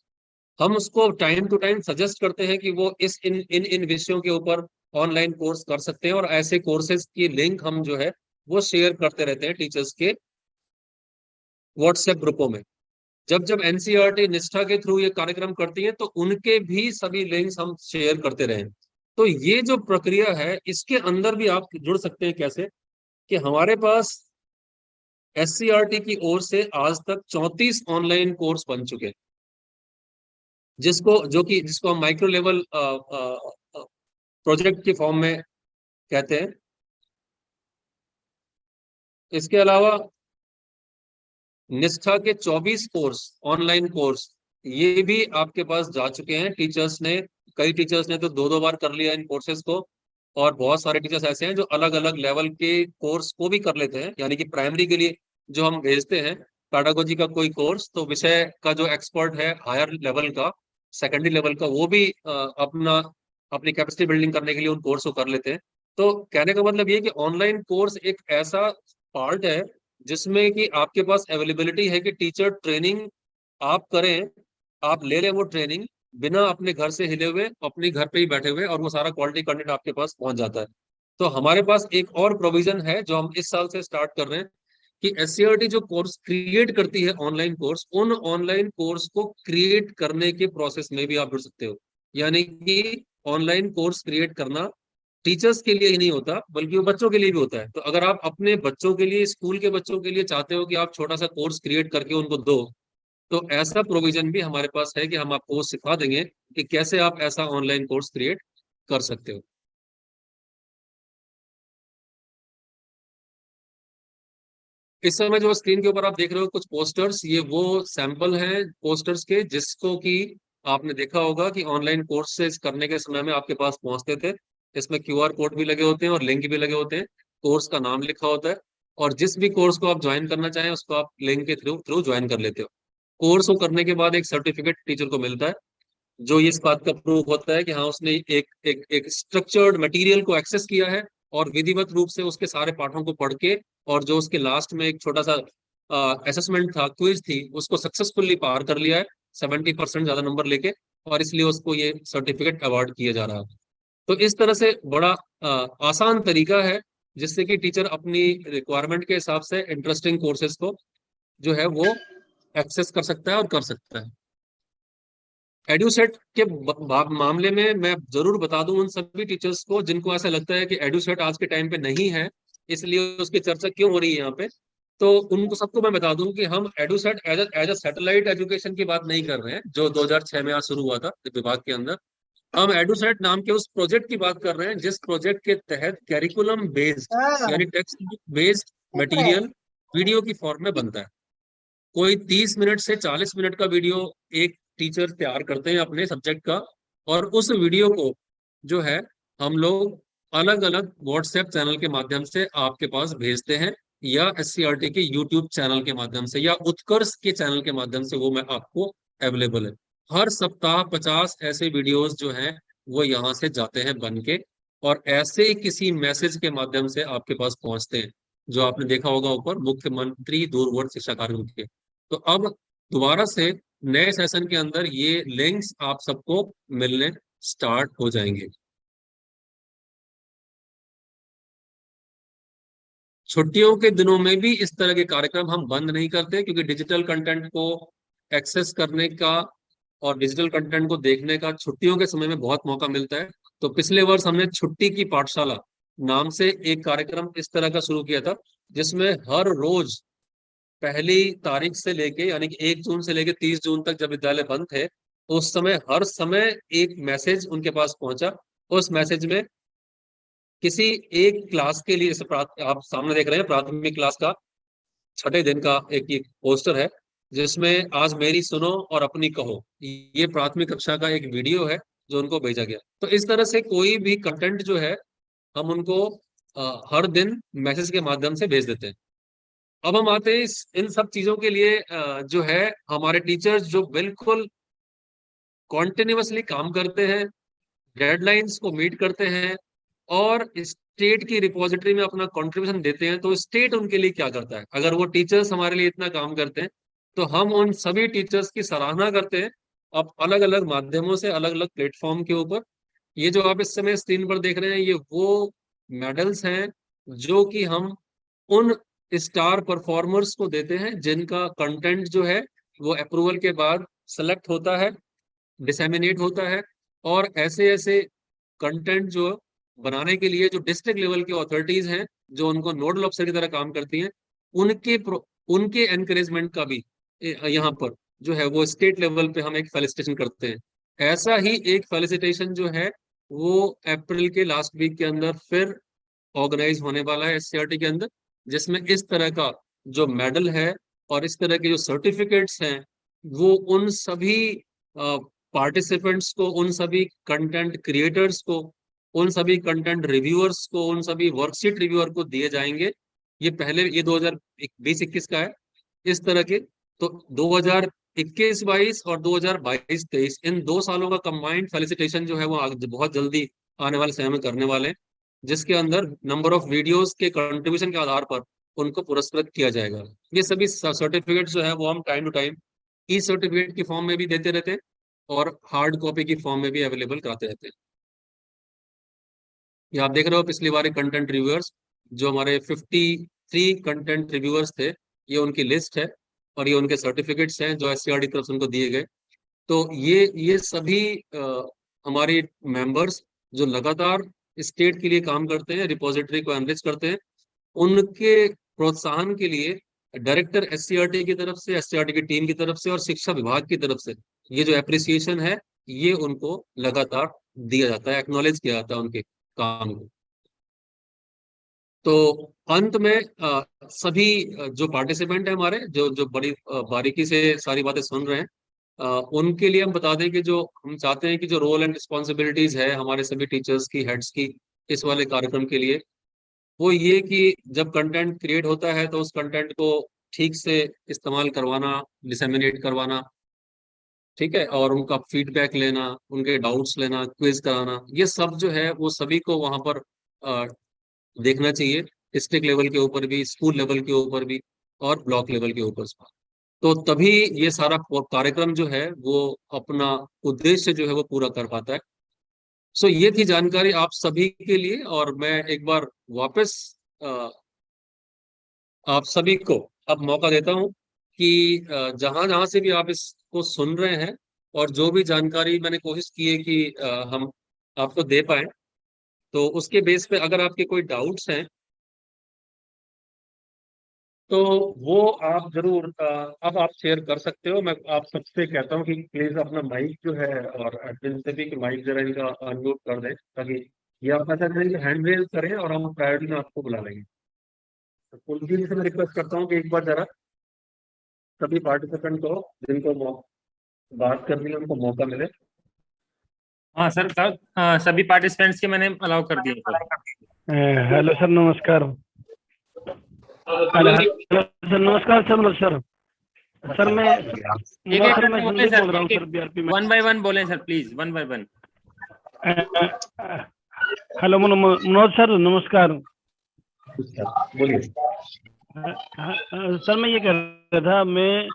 हम उसको टाइम टू टाइम सजेस्ट करते हैं कि वो इस इन विषयों के ऊपर ऑनलाइन कोर्स कर सकते हैं, और ऐसे कोर्सेज की लिंक हम जो है वो शेयर करते रहते हैं टीचर्स के व्हाट्सएप ग्रुपों में। जब जब एनसीईआरटी निष्ठा के थ्रू ये कार्यक्रम करती है, तो उनके भी सभी लिंक्स हम शेयर करते रहे। तो ये जो प्रक्रिया है, इसके अंदर भी आप जुड़ सकते हैं कैसे, कि हमारे पास एससीईआरटी की ओर से आज तक 34 ऑनलाइन कोर्स बन चुके हैं, जिसको हम माइक्रो लेवल प्रोजेक्ट के फॉर्म में कहते हैं। इसके अलावा निष्ठा के 24 कोर्स, ऑनलाइन कोर्स, ये भी आपके पास जा चुके हैं। टीचर्स ने, कई टीचर्स ने तो 2-2 बार कर लिया इन कोर्सेज को, और बहुत सारे टीचर्स ऐसे हैं जो अलग अलग लेवल के कोर्स को भी कर लेते हैं। यानी कि प्राइमरी के लिए जो हम भेजते हैं पैडागोजी का कोई कोर्स, तो विषय का जो एक्सपर्ट है हायर लेवल का, सेकेंडरी लेवल का, वो भी अपनी कैपेसिटी बिल्डिंग करने के लिए उन कोर्स को कर लेते हैं। तो कहने का मतलब ये कि ऑनलाइन कोर्स एक ऐसा पार्ट है जिसमें कि आपके पास अवेलेबिलिटी है कि टीचर ट्रेनिंग आप करें, आप ले लें वो ट्रेनिंग बिना अपने घर से हिले हुए, अपने घर पे ही बैठे हुए, और वो सारा क्वालिटी कंटेंट आपके पास पहुंच जाता है। तो हमारे पास एक और प्रोविजन है जो हम इस साल से स्टार्ट कर रहे हैं, कि एससीईआरटी जो कोर्स क्रिएट करती है ऑनलाइन कोर्स, उन ऑनलाइन कोर्स को क्रिएट करने के प्रोसेस में भी आप जुड़ सकते हो। यानी कि ऑनलाइन कोर्स क्रिएट करना टीचर्स के लिए ही नहीं होता, बल्कि वो बच्चों के लिए भी होता है। तो अगर आप अपने बच्चों के लिए, स्कूल के बच्चों के लिए चाहते हो कि आप छोटा सा कोर्स क्रिएट करके उनको दो, तो ऐसा प्रोविजन भी हमारे पास है कि हम आपको सिखा देंगे कि कैसे आप ऐसा ऑनलाइन कोर्स क्रिएट कर सकते हो। इस समय जो स्क्रीन के ऊपर आप देख रहे हो कुछ पोस्टर्स, ये वो सैंपल हैं पोस्टर्स के, जिसको कि आपने देखा होगा कि ऑनलाइन कोर्सेज करने के समय में आपके पास पहुंचते थे। इसमें क्यूआर कोड भी लगे होते हैं और लिंक भी लगे होते हैं, कोर्स का नाम लिखा होता है, और जिस भी कोर्स को आप ज्वाइन करना चाहें उसको आप लिंक के थ्रू ज्वाइन कर लेते हो। कोर्स को करने के बाद एक सर्टिफिकेट टीचर को मिलता है, जो इस बात का प्रूफ होता है कि हाँ, उसने एक स्ट्रक्चर्ड मटेरियल को एक्सेस किया है, और विधिवत रूप से उसके सारे पाठों को पढ़ के, और जो उसके लास्ट में एक छोटा सा असेसमेंट था, क्विज थी, उसको सक्सेसफुली पार कर लिया है 70% ज्यादा नंबर लेके, और इसलिए उसको ये सर्टिफिकेट अवार्ड किया जा रहा है। तो इस तरह से बड़ा आसान तरीका है जिससे कि टीचर अपनी रिक्वायरमेंट के हिसाब से इंटरेस्टिंग कोर्सेज को जो है वो एक्सेस कर सकता है और कर सकता है। एडुसेट के मामले में मैं जरूर बता दूं उन सभी टीचर्स को जिनको ऐसा लगता है कि एडुसेट आज के टाइम पे नहीं है, इसलिए उसकी चर्चा क्यों हो रही है यहाँ पे, तो उनको सबको मैं बता दूं कि हम EDUSAT as a satellite education की बात नहीं कर रहे हैं जो 2006 में आज शुरू हुआ था विभाग के अंदर। हम एडुसेट नाम के उस प्रोजेक्ट की बात कर रहे हैं जिस प्रोजेक्ट के तहत कैरिकुलम बेस्ड यानी text book based material video की फॉर्म में बनता है। कोई 30 मिनट से 40 मिनट का वीडियो एक टीचर तैयार करते हैं अपने सब्जेक्ट का, और उस वीडियो को जो है हम लोग अलग अलग व्हाट्सएप चैनल के माध्यम से आपके पास भेजते हैं, या एससीईआरटी के यूट्यूब चैनल के माध्यम से, या उत्कर्ष के चैनल के माध्यम से, वो मैं आपको अवेलेबल है। हर सप्ताह 50 ऐसे वीडियोस जो हैं वो यहाँ से जाते हैं बन के, और ऐसे ही किसी मैसेज के माध्यम से आपके पास पहुंचते हैं, जो आपने देखा होगा ऊपर, मुख्यमंत्री दूरवर्ती शिक्षा कार्यक्रम के। तो अब दोबारा से नए सेशन के अंदर ये लिंक्स आप सबको मिलने स्टार्ट हो जाएंगे। छुट्टियों के दिनों में भी इस तरह के कार्यक्रम हम बंद नहीं करते, क्योंकि डिजिटल कंटेंट को एक्सेस करने का और डिजिटल कंटेंट को देखने का छुट्टियों के समय में बहुत मौका मिलता है। तो पिछले वर्ष हमने छुट्टी की पाठशाला नाम से एक कार्यक्रम इस तरह का शुरू किया था, जिसमें हर रोज पहली तारीख से लेके, यानी कि 1 जून से लेके 30 जून तक जब विद्यालय बंद थे, उस समय हर समय एक मैसेज उनके पास पहुंचा। उस मैसेज में किसी एक क्लास के लिए, जैसे आप सामने देख रहे हैं प्राथमिक क्लास का छठे दिन का एक पोस्टर है, जिसमें आज मेरी सुनो और अपनी कहो, ये प्राथमिक कक्षा का एक वीडियो है जो उनको भेजा गया। तो इस तरह से कोई भी कंटेंट जो है हम उनको हर दिन मैसेज के माध्यम से भेज देते हैं। अब हम आते हैं इन सब चीजों के लिए जो है हमारे टीचर्स जो बिल्कुल कॉन्टिन्यूअसली काम करते हैं, डेडलाइंस को मीट करते हैं और स्टेट की रिपोजिटरी में अपना कंट्रीब्यूशन देते हैं। तो स्टेट उनके लिए क्या करता है? अगर वो टीचर्स हमारे लिए इतना काम करते हैं तो हम उन सभी टीचर्स की सराहना करते हैं। अब अलग अलग माध्यमों से, अलग अलग प्लेटफॉर्म के ऊपर, ये जो आप इस समय स्क्रीन पर देख रहे हैं, ये वो मेडल्स हैं जो कि हम उन स्टार परफॉर्मर्स को देते हैं जिनका कंटेंट जो है वो अप्रूवल के बाद सेलेक्ट होता है, डिसेमिनेट होता है। और ऐसे ऐसे कंटेंट जो बनाने के लिए जो डिस्ट्रिक्ट लेवल की अथॉरिटीज हैं, जो उनको नोडल अफसर की तरह काम करती हैं, उनके एनकरेजमेंट का भी यहाँ पर जो है वो स्टेट लेवल पे हम एक फेलिसिटेशन करते हैं। ऐसा ही एक फेलिसिटेशन जो है वो अप्रैल के लास्ट वीक के अंदर फिर ऑर्गेनाइज होने वाला है एससीईआरटी के अंदर, जिसमें इस तरह का जो मेडल है और इस तरह के जो सर्टिफिकेट्स हैं वो उन सभी पार्टिसिपेंट्स को, उन सभी कंटेंट क्रिएटर्स को, उन सभी कंटेंट रिव्यूअर्स को, उन सभी वर्कशीट रिव्यूअर को दिए जाएंगे। ये पहले ये 2020-21 का है इस तरह के। तो 2021-22 और 2022-23 इन 2 सालों का कंबाइंड फेलिसिटेशन जो है वो बहुत जल्दी आने वाले समय में करने वाले हैं, जिसके अंदर नंबर ऑफ वीडियोस के कंट्रीब्यूशन के आधार पर उनको पुरस्कृत किया जाएगा। ये सभी सर्टिफिकेट जो है वो हम time to time e certificate की फॉर्म में भी देते रहते हैं और हार्ड कॉपी की फॉर्म में भी अवेलेबल कराते रहते हैं। ये आप देख रहे हो पिछली बार कंटेंट रिव्यूअर्स, जो हमारे 53 कंटेंट रिव्यूअर्स थे, ये उनकी लिस्ट है और ये उनके सर्टिफिकेट्स हैं जो एससीईआरटी की तरफ से उनको दिए गए। तो ये सभी हमारे मेंबर्स जो लगातार स्टेट के लिए काम करते हैं, रिपोजिटरी को एनरिच करते हैं, उनके प्रोत्साहन के लिए डायरेक्टर एससीईआरटी की तरफ से, एससीईआरटी की टीम की तरफ से और शिक्षा विभाग की तरफ से ये जो एप्रिसिएशन है ये उनको लगातार दिया जाता है, एक्नॉलेज किया जाता है उनके काम को। तो अंत में सभी जो पार्टिसिपेंट है हमारे, जो जो बड़ी बारीकी से सारी बातें सुन रहे हैं, उनके लिए हम बता दें कि जो हम चाहते हैं कि जो रोल एंड रिस्पॉन्सिबिलिटीज है हमारे सभी टीचर्स की, हेड्स की, इस वाले कार्यक्रम के लिए, वो ये कि जब कंटेंट क्रिएट होता है तो उस कंटेंट को ठीक से इस्तेमाल करवाना, डिसेमिनेट करवाना, ठीक है, और उनका फीडबैक लेना, उनके डाउट्स लेना, क्विज कराना, ये सब जो है वो सभी को वहां पर देखना चाहिए, डिस्ट्रिक्ट लेवल के ऊपर भी, स्कूल लेवल के ऊपर भी और ब्लॉक लेवल के ऊपर। तो तभी ये सारा कार्यक्रम जो है वो अपना उद्देश्य जो है वो पूरा कर पाता है। सो ये थी जानकारी आप सभी के लिए, और मैं एक बार वापस आप सभी को अब मौका देता हूं कि जहां जहां से भी आप इसको सुन रहे हैं और जो भी जानकारी मैंने कोशिश की है कि हम आपको दे पाए, तो उसके बेस पे अगर आपके कोई डाउट्स हैं तो वो आप जरूर अब आप शेयर कर सकते हो। मैं आप सबसे कहता हूँ कि प्लीज अपना माइक जो है, और एडमिन से भी कि माइक जरा इनका अनम्यूट कर दें, ताकि ये आप ऐसा करें कि हैंड रेज करें और हम प्रायोरिटी में आपको बुला लेंगे। तो कुलदीप से मैं रिक्वेस्ट करता हूँ कि एक बार जरा सभी पार्टिसिपेंट को जिनको बात करनी है उनको मौका मिले। हाँ सर, सभी पार्टिसिपेंट्स के मैंने अलाउ कर दिए सर। हेलो सर, नमस्कार। हेलो सर, नमस्कार सर। सर मैं संदीप बोल रहा हूँ सर, बीआरपी में। 1 by 1 बोलें sir please, 1 by 1। Hello Manoj sir, नमस्कार। बोलिए। सर मैं ये कह रहा था, मैं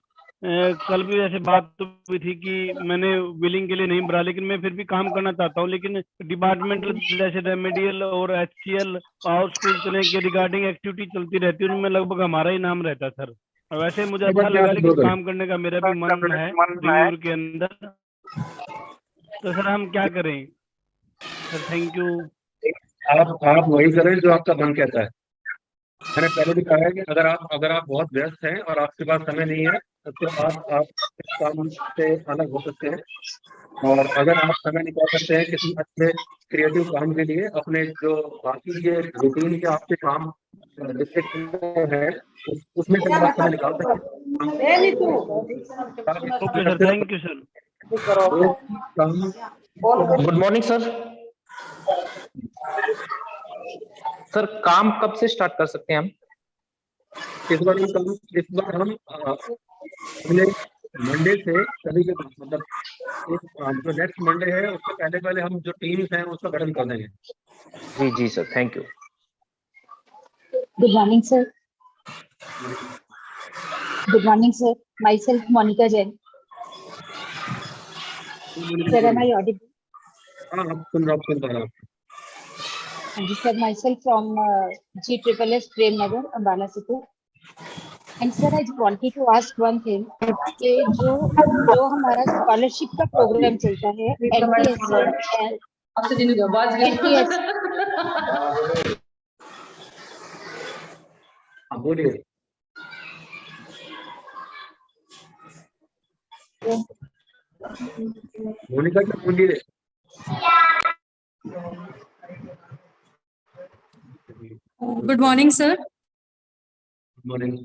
कल भी ऐसे बात तो हुई थी कि मैंने बिलिंग के लिए नहीं भरा, लेकिन मैं फिर भी काम करना चाहता हूँ। लेकिन डिपार्टमेंटल जैसे रेमेडियल और एचसीएल और स्कूल चले के रिगार्डिंग एक्टिविटी चलती रहती है, उनमें लगभग हमारा ही नाम रहता है सर। और वैसे मुझे अच्छा लगा, लेकिन काम करने का मेरा भी मन है रिव्यू के अंदर। तो सर हम क्या करें सर? Thank you. आप वही करें जो आपका मन कहता है। मैंने पहले भी कहा है कि अगर आप बहुत व्यस्त हैं और आपके पास समय नहीं है तो आप इस काम से अलग हो सकते हैं, और अगर आप समय निकाल सकते हैं किसी अच्छे क्रिएटिव काम के लिए, अपने जो बाकी के रूटीन के आपके काम है उसमें से आप समय निकाल सकते हैं। आप इसको okay sir, thank you sir. वो काम गुड मॉर्निंग सर। सर काम कब से स्टार्ट कर सकते हैं हम? इस बार हम अगले मंडे से सभी के मतलब जो नेक्स्ट मंडे है उससे पहले पहले हम जो टीम्स हैं उसका गठन कर देंगे। जी जी sir, thank you. Good morning, sir. Good morning, sir. Myself, Monica Jain. Sir, am I audible? हाँ, आप सुन पा रहे हो। And sir, myself from GSSS Prem Nagar, Ambala City. And sir, I just wanted to ask one thing कि जो हमारा scholarship का programme चलता है NTS बोलिए। मोनिका जी बोलिए। Good morning sir. मॉर्निंग।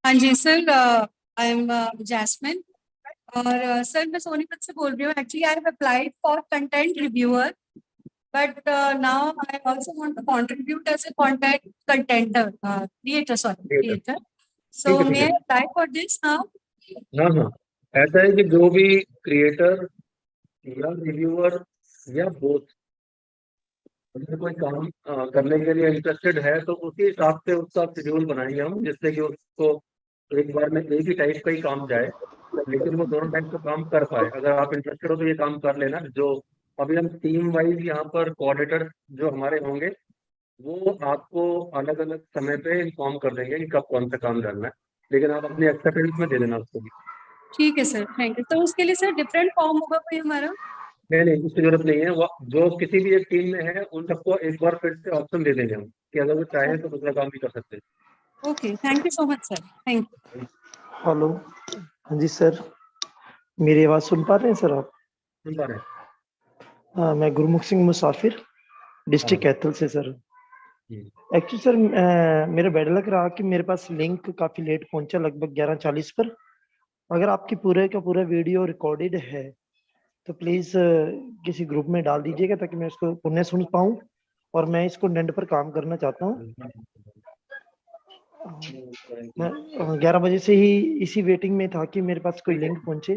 हाँ जी सर, आई एम जैस्मिन और सर मैं सोनीपत से बोल रही हूँ। Actually I have applied for content reviewer but now I also want to contribute as a creator. So may I apply for this now? हाँ, ऐसा है कि जो भी क्रिएटर या रिव्यूअर या बोथ अगर कोई काम करने के लिए इंटरेस्टेड है तो उसी हिसाब से उसका शेड्यूल बनाएंगे हम, जिससे कि उसको एक बार में एक ही टाइप का ही काम जाए, लेकिन वो दोनों टाइप का काम कर पाए। अगर आप इंटरेस्टेड हो तो ये काम कर लेना। जो अभी हम टीम वाइज यहाँ पर कोऑर्डिनेटर जो हमारे होंगे वो आपको अलग अलग समय पे इन्फॉर्म कर देंगे कि कब कौन सा काम करना है, लेकिन आप अपनी एक्सेप्टेंस में दे देना उसको भी। ठीक है सर, थैंक यू। तो उसके लिए सर डिफरेंट फॉर्म होगा कोई हमारा? नहीं, उसकी जरूरत नहीं है। वो जो किसी भी एक टीम में है उन सबको एक बार फिर से ऑप्शन दे देंगे हम कि अगर वो चाहे तो दूसरा काम भी कर सकते हैं। Okay, thank you so much sir, thank you. Hello, हाँ जी सर, मेरी आवाज़ सुन पा रहे हैं सर आप? सुन पा रहे हैं। मैं गुरमुख सिंह मुसाफिर, डिस्ट्रिक्ट कैथल से सर। जी। एक्चुअली सर मेरा बैड लग रहा कि मेरे पास लिंक काफ़ी लेट पहुंचा, लगभग 11:40 पर। अगर आपकी पूरे का पूरा वीडियो रिकॉर्डेड है तो प्लीज़ किसी ग्रुप में डाल दीजिएगा ताकि मैं उसको पुनः सुन पाऊँ, और मैं इस कंटेंट पर काम करना चाहता हूँ। मैं 11 बजे से ही इसी वेटिंग में था कि मेरे पास कोई लिंक पहुंचे।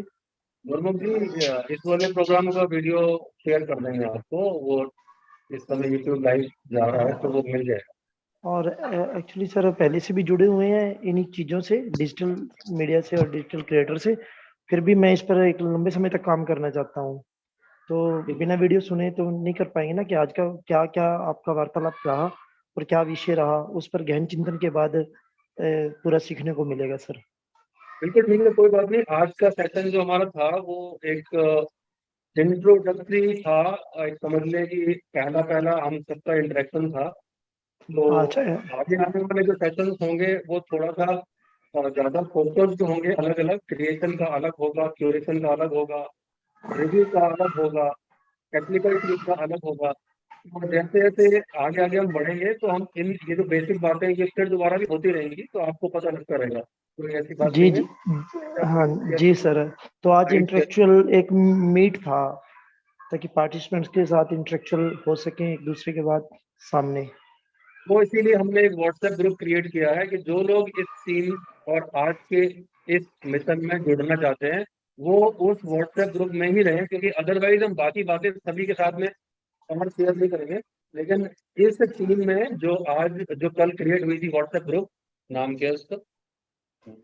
गुरमुख जी, इस वाले प्रोग्राम का वीडियो शेयर कर देंगे आपको। वो इस समय यूट्यूब लाइव जा रहा है तो वो मिल जाएगा। और एक्चुअली सर पहले से भी जुड़े हुए हैं इन्हीं चीज़ों से, डिजिटल मीडिया से और डिजिटल क्रिएटर से, फिर भी मैं इस पर एक लंबे समय तक काम करना चाहता हूँ। तो बिना वीडियो सुने तो नहीं कर पाएंगे ना कि आज का क्या क्या आपका वार्तालाप रहा और क्या विषय रहा, उस पर गहन चिंतन के बाद पूरा सीखने को मिलेगा सर। बिल्कुल ठीक है, कोई बात नहीं। आज का सेशन जो हमारा था वो एक इंट्रोडक्टरी था, एक समझ लें कि पहला हम सबका इंटरेक्शन था। तो अच्छा है। आगे आने वाले जो सेशंस होंगे वो थोड़ा सा ज्यादा फोकस्ड होंगे। अलग अलग क्रिएशन का अलग होगा, क्यूरेशन का अलग होगा, रिव्यू का अलग होगा, टेक्निकल टीम का अलग होगा। और जैसे जैसे आगे आगे हम बढ़ेंगे तो हम ये जो बेसिक बातें ये फिर दोबारा भी होती रहेंगी, तो आपको पता लगता रहेगा, कोई ऐसी बात जी नहीं जी, है। हाँ जी सर। तो आज इंटेलेक्चुअल एक मीट था ताकि पार्टिसिपेंट्स के साथ इंटेलेक्चुअल हो सके एक दूसरे के बाद सामने। वो इसीलिए हमने एक व्हाट्सएप ग्रुप क्रिएट किया है कि जो लोग इस टीम और आज के इस मिशन में जुड़ना चाहते हैं वो उस व्हाट्सएप ग्रुप में ही रहें, क्योंकि अदरवाइज हम बाकी बातें सभी के साथ में और शेयर नहीं करेंगे। लेकिन इस टीम में जो कल क्रिएट हुई थी व्हाट्सएप ग्रुप, नाम क्या है उसका,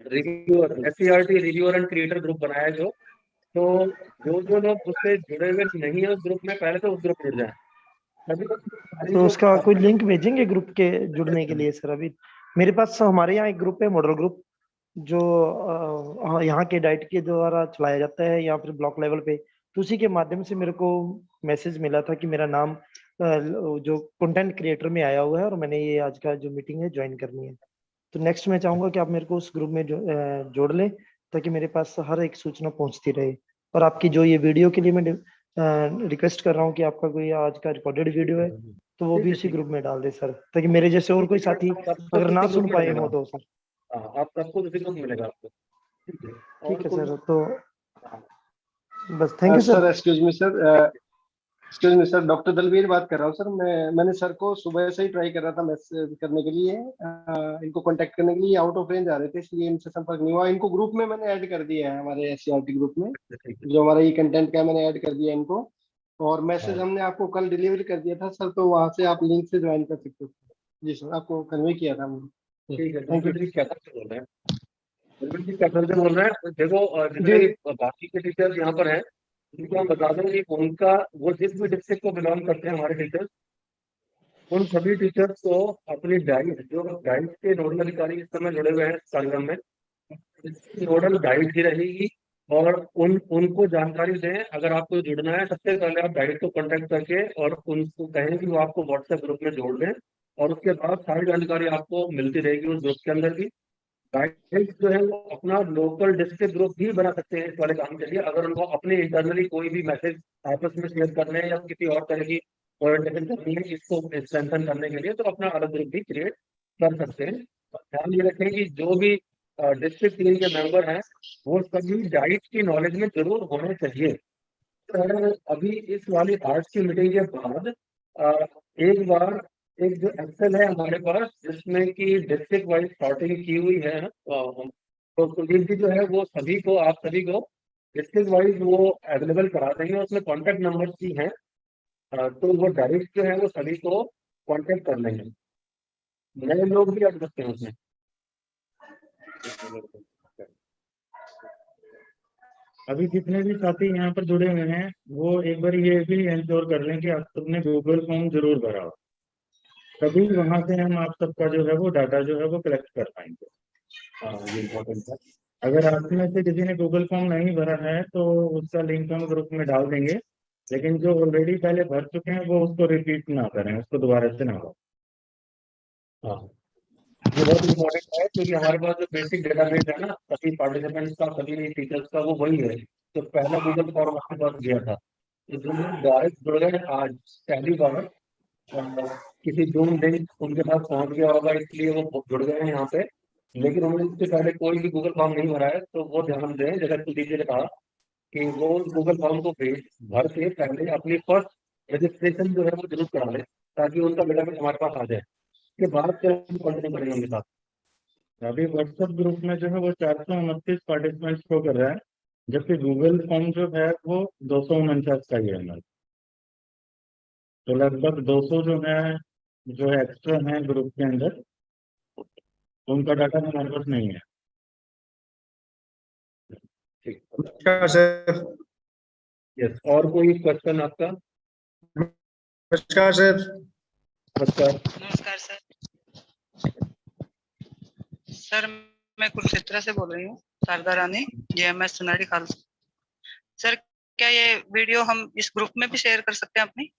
reviewer, SCRT reviewer and creator group बनाया है तो जो लोग उससे जुड़े हुए नहीं है उस ग्रुप में, पहले तो उस ग्रुप में जुड़ जाए। तो उसका कोई लिंक भेजेंगे ग्रुप के जुड़ने के लिए सर? अभी मेरे पास हमारे यहाँ एक ग्रुप है, मॉडल ग्रुप, जो यहाँ के डाइट के द्वारा चलाया जाता है या फिर ब्लॉक लेवल पे। तो उसी के माध्यम से मेरे को मैसेज मिला था कि मेरा नाम जो कंटेंट क्रिएटर में आया हुआ है और मैंने ये आज का जो मीटिंग है ज्वाइन करनी है। तो नेक्स्ट मैं चाहूंगा कि आप मेरे को उस ग्रुप में जोड़ लें ताकि मेरे पास हर एक सूचना पहुंचती रहे। और आपकी जो ये वीडियो के लिए मैं रिक्वेस्ट कर रहा हूँ कि आपका कोई आज का रिकॉर्डेड वीडियो है तो वो भी उसी ग्रुप में डाल दे सर, ताकि मेरे जैसे और कोई साथी अगर ना सुन पाए हो तो सर। आप सबको उसी ग्रुप मिलेगा आपको। ठीक है सर, तो बस thank you sir. Excuse me sir, doctor Dalvir बात कर रहा हूँ सर। मैंने सर को सुबह से ही ट्राई कर रहा था मैसेज करने के लिए, इनको कांटेक्ट करने के लिए। आउट ऑफ रेंज आ रहे थे इसलिए इनसे संपर्क नहीं हुआ। इनको ग्रुप में मैंने ऐड कर दिया है, हमारे एससीईआरटी ग्रुप में जो हमारा ये कंटेंट का, मैंने ऐड कर दिया इनको। और मैसेज हमने आपको कल डिलीवर कर दिया था सर, तो वहां से आप लिंक से ज्वाइन कर सकते हो। जी सर, आपको कन्वे किया था हमने। ठीक है, थैंक यू। बोल रहे हैं बोल रहे हैं। देखो जितने बाकी के टीचर्स यहाँ पर हैं उनको हम बता दें कि उनका वो जिस भी डिस्ट्रिक्ट को बिलोंग करते हैं हमारे टीचर्स, उन सभी टीचर्स को अपनी डाइट, जो डाइट के नोडल अधिकारी इस समय जुड़े हुए हैं कार्यक्रम में, नोडल डाइट ही रहेगी और उनको जानकारी दें। अगर आपको जुड़ना है सबसे पहले आप डाइट को कांटेक्ट करके और उनको कहें कि वो आपको व्हाट्सएप ग्रुप में जोड़ दें और उसके बाद सारी जानकारी आपको मिलती रहेगी उस ग्रुप के अंदर की। गाइड जो है वो अपना लोकल डिस्ट्रिक्ट ग्रुप भी बना सकते हैं इस वाले काम के लिए। अगर उनको अपने इंटरनली कोई भी मैसेज आपस में शेयर करने हैं या किसी और तरह की ओरिएंटेशन करनी है इसको स्ट्रेंथन करने के लिए, तो अपना अलग ग्रुप भी क्रिएट कर सकते हैं। ध्यान ये रखें कि जो भी डिस्ट्रिक्ट टीम के मेंबर हैं वो सभी डाइट की नॉलेज में जरूर होने चाहिए। तो अभी इस वाली आज की मीटिंग के बाद एक बार एक जो एक्सेल है हमारे पास जिसमें कि डिस्ट्रिक्ट वाइज सॉर्टिंग की हुई है ना, तो कुलदीप जी जो है वो सभी को, आप सभी को डिस्ट्रिक्ट वाइज वो अवेलेबल करा देंगे। उसमें कॉन्टेक्ट नंबर भी हैं, तो वो डायरेक्ट जो है वो सभी को कॉन्टेक्ट कर लेंगे। नए लोग भी आ सकते हैं उसमें। अभी जितने भी साथी यहाँ पर जुड़े हुए हैं वो एक बार ये भी इंश्योर कर लें कि आप सबने गूगल फॉर्म जरूर भरा हो, तभी वहां से हम आप सबका जो है वो डाटा जो है वो कलेक्ट कर पाएंगे। ये इम्पोर्टेंट है। अगर आप में से किसी ने गूगल फॉर्म नहीं भरा है तो उसका लिंक हम ग्रुप में डाल देंगे, लेकिन जो ऑलरेडी पहले भर चुके हैं वो उसको रिपीट ना करें, उसको दोबारा से ना हो। हाँ, ये बहुत इम्पोर्टेंट है क्योंकि हमारे पास जो बेसिक डेटाबेस है ना सभी पार्टिसिपेंट्स का, सभी टीचर्स का, वो वही है तो पहला गूगल फॉर्म आपके पास गया था। तो जो डायरेक्ट जुड़ गए आज पहली बार किसी जूम लिंक उनके पास पहुंच गया होगा इसलिए वो जुड़ गए हैं यहाँ पे, लेकिन उन्होंने इससे पहले कोई भी गूगल फॉर्म नहीं भरा है। तो वो ध्यान दें, जैसा कुलदीप जी ने कहा कि वो गूगल फॉर्म को भर के पहले अपनी फर्स्ट रजिस्ट्रेशन जो है वो जरूर करा लें ताकि उनका डेटाबेस हमारे पास आ जाए। के बाद फिर हम कंटिन्यू करेंगे उनके साथ। अभी व्हाट्सएप ग्रुप में जो है वो 429 पार्टिसिपेंट्स शो कर रहा है, जबकि गूगल फॉर्म जो है वो 249 का ही है हमारा। तो लगभग 200 जो है एक्स्ट्रा है ग्रुप के अंदर, उनका डाटा हमारे पास नहीं है। ठीक सर। यस, और कोई क्वेश्चन आपका? नमस्कार सर। नमस्कार सर। सर मैं कुरुक्षेत्र से बोल रही हूँ, शारदा रानी, जेएमएस सुनाड़ी खालसा। सर क्या ये वीडियो हम इस ग्रुप में भी शेयर कर सकते हैं अपनी?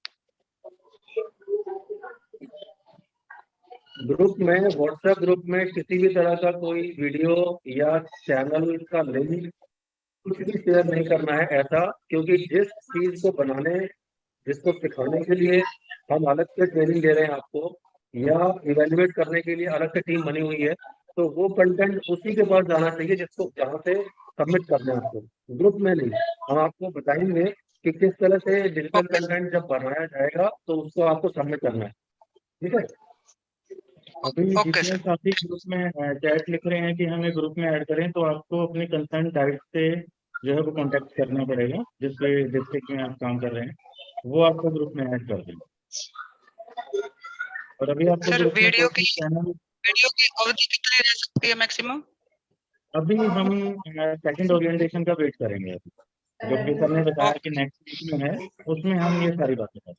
ग्रुप में, व्हाट्सएप ग्रुप में किसी भी तरह का कोई वीडियो या चैनल का लिंक कुछ भी शेयर नहीं करना है ऐसा, क्योंकि जिस चीज को बनाने, जिसको सिखाने के लिए हम अलग से ट्रेनिंग दे रहे हैं आपको या इवेल्युएट करने के लिए अलग से टीम बनी हुई है, तो वो कंटेंट उसी के पास जाना चाहिए जिसको जहाँ से सबमिट करना है आपको, ग्रुप में नहीं। हम आपको बताएंगे कि किस तरह से डिजिटल कंटेंट जब बनाया जाएगा तो उसको आपको सबमिट करना है। ठीक है। अभी जितने साथी ग्रुप में चैट लिख रहे हैं कि हमें ग्रुप में ऐड करें, तो आपको अपनी कंसर्न डाइट से जो है वो कांटेक्ट करना पड़ेगा, जिस डिस्ट्रिक्ट में आप काम कर रहे हैं वो आपको ग्रुप में ऐड कर देंगे। और अभी आपको सर ग्रुप में वीडियो चैनल, वीडियो की अवधि कितनी रह सकती है मैक्सिमम? अभी हम सेकंड ओरिएंटेशन का वेट करेंगे। अभी जो कि सर ने बताया कि नेक्स्ट वीक में है, उसमें हम ये सारी बातें करें।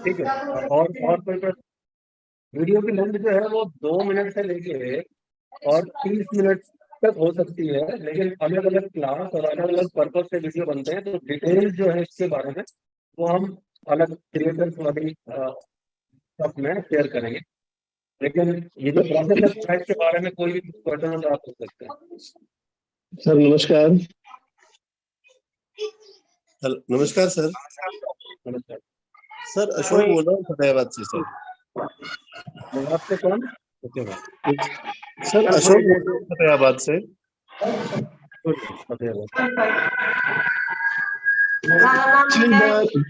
ठीक है। और कोई प्रश्न? वीडियो की लेंथ जो है वो 2 मिनट से लेके और 30 मिनट तक हो सकती है, लेकिन अलग अलग क्लास और अलग अलग पर्पज से वीडियो बनते हैं, तो डिटेल जो है इसके बारे में वो हम अलग क्रिएटर्स वाली सब में शेयर करेंगे। लेकिन ये जो प्रोसेस है इसके बारे में कोई भी क्वेश्चन हो तो आप पूछ सकते हैं। सर नमस्कार। नमस्कार सर। नमस्कार सर अशोक बोल रहा हूँ फतेहाबाद से सर। आपसे कौन? सर अशोक बोल रहा हूँ फतेहाबाद से।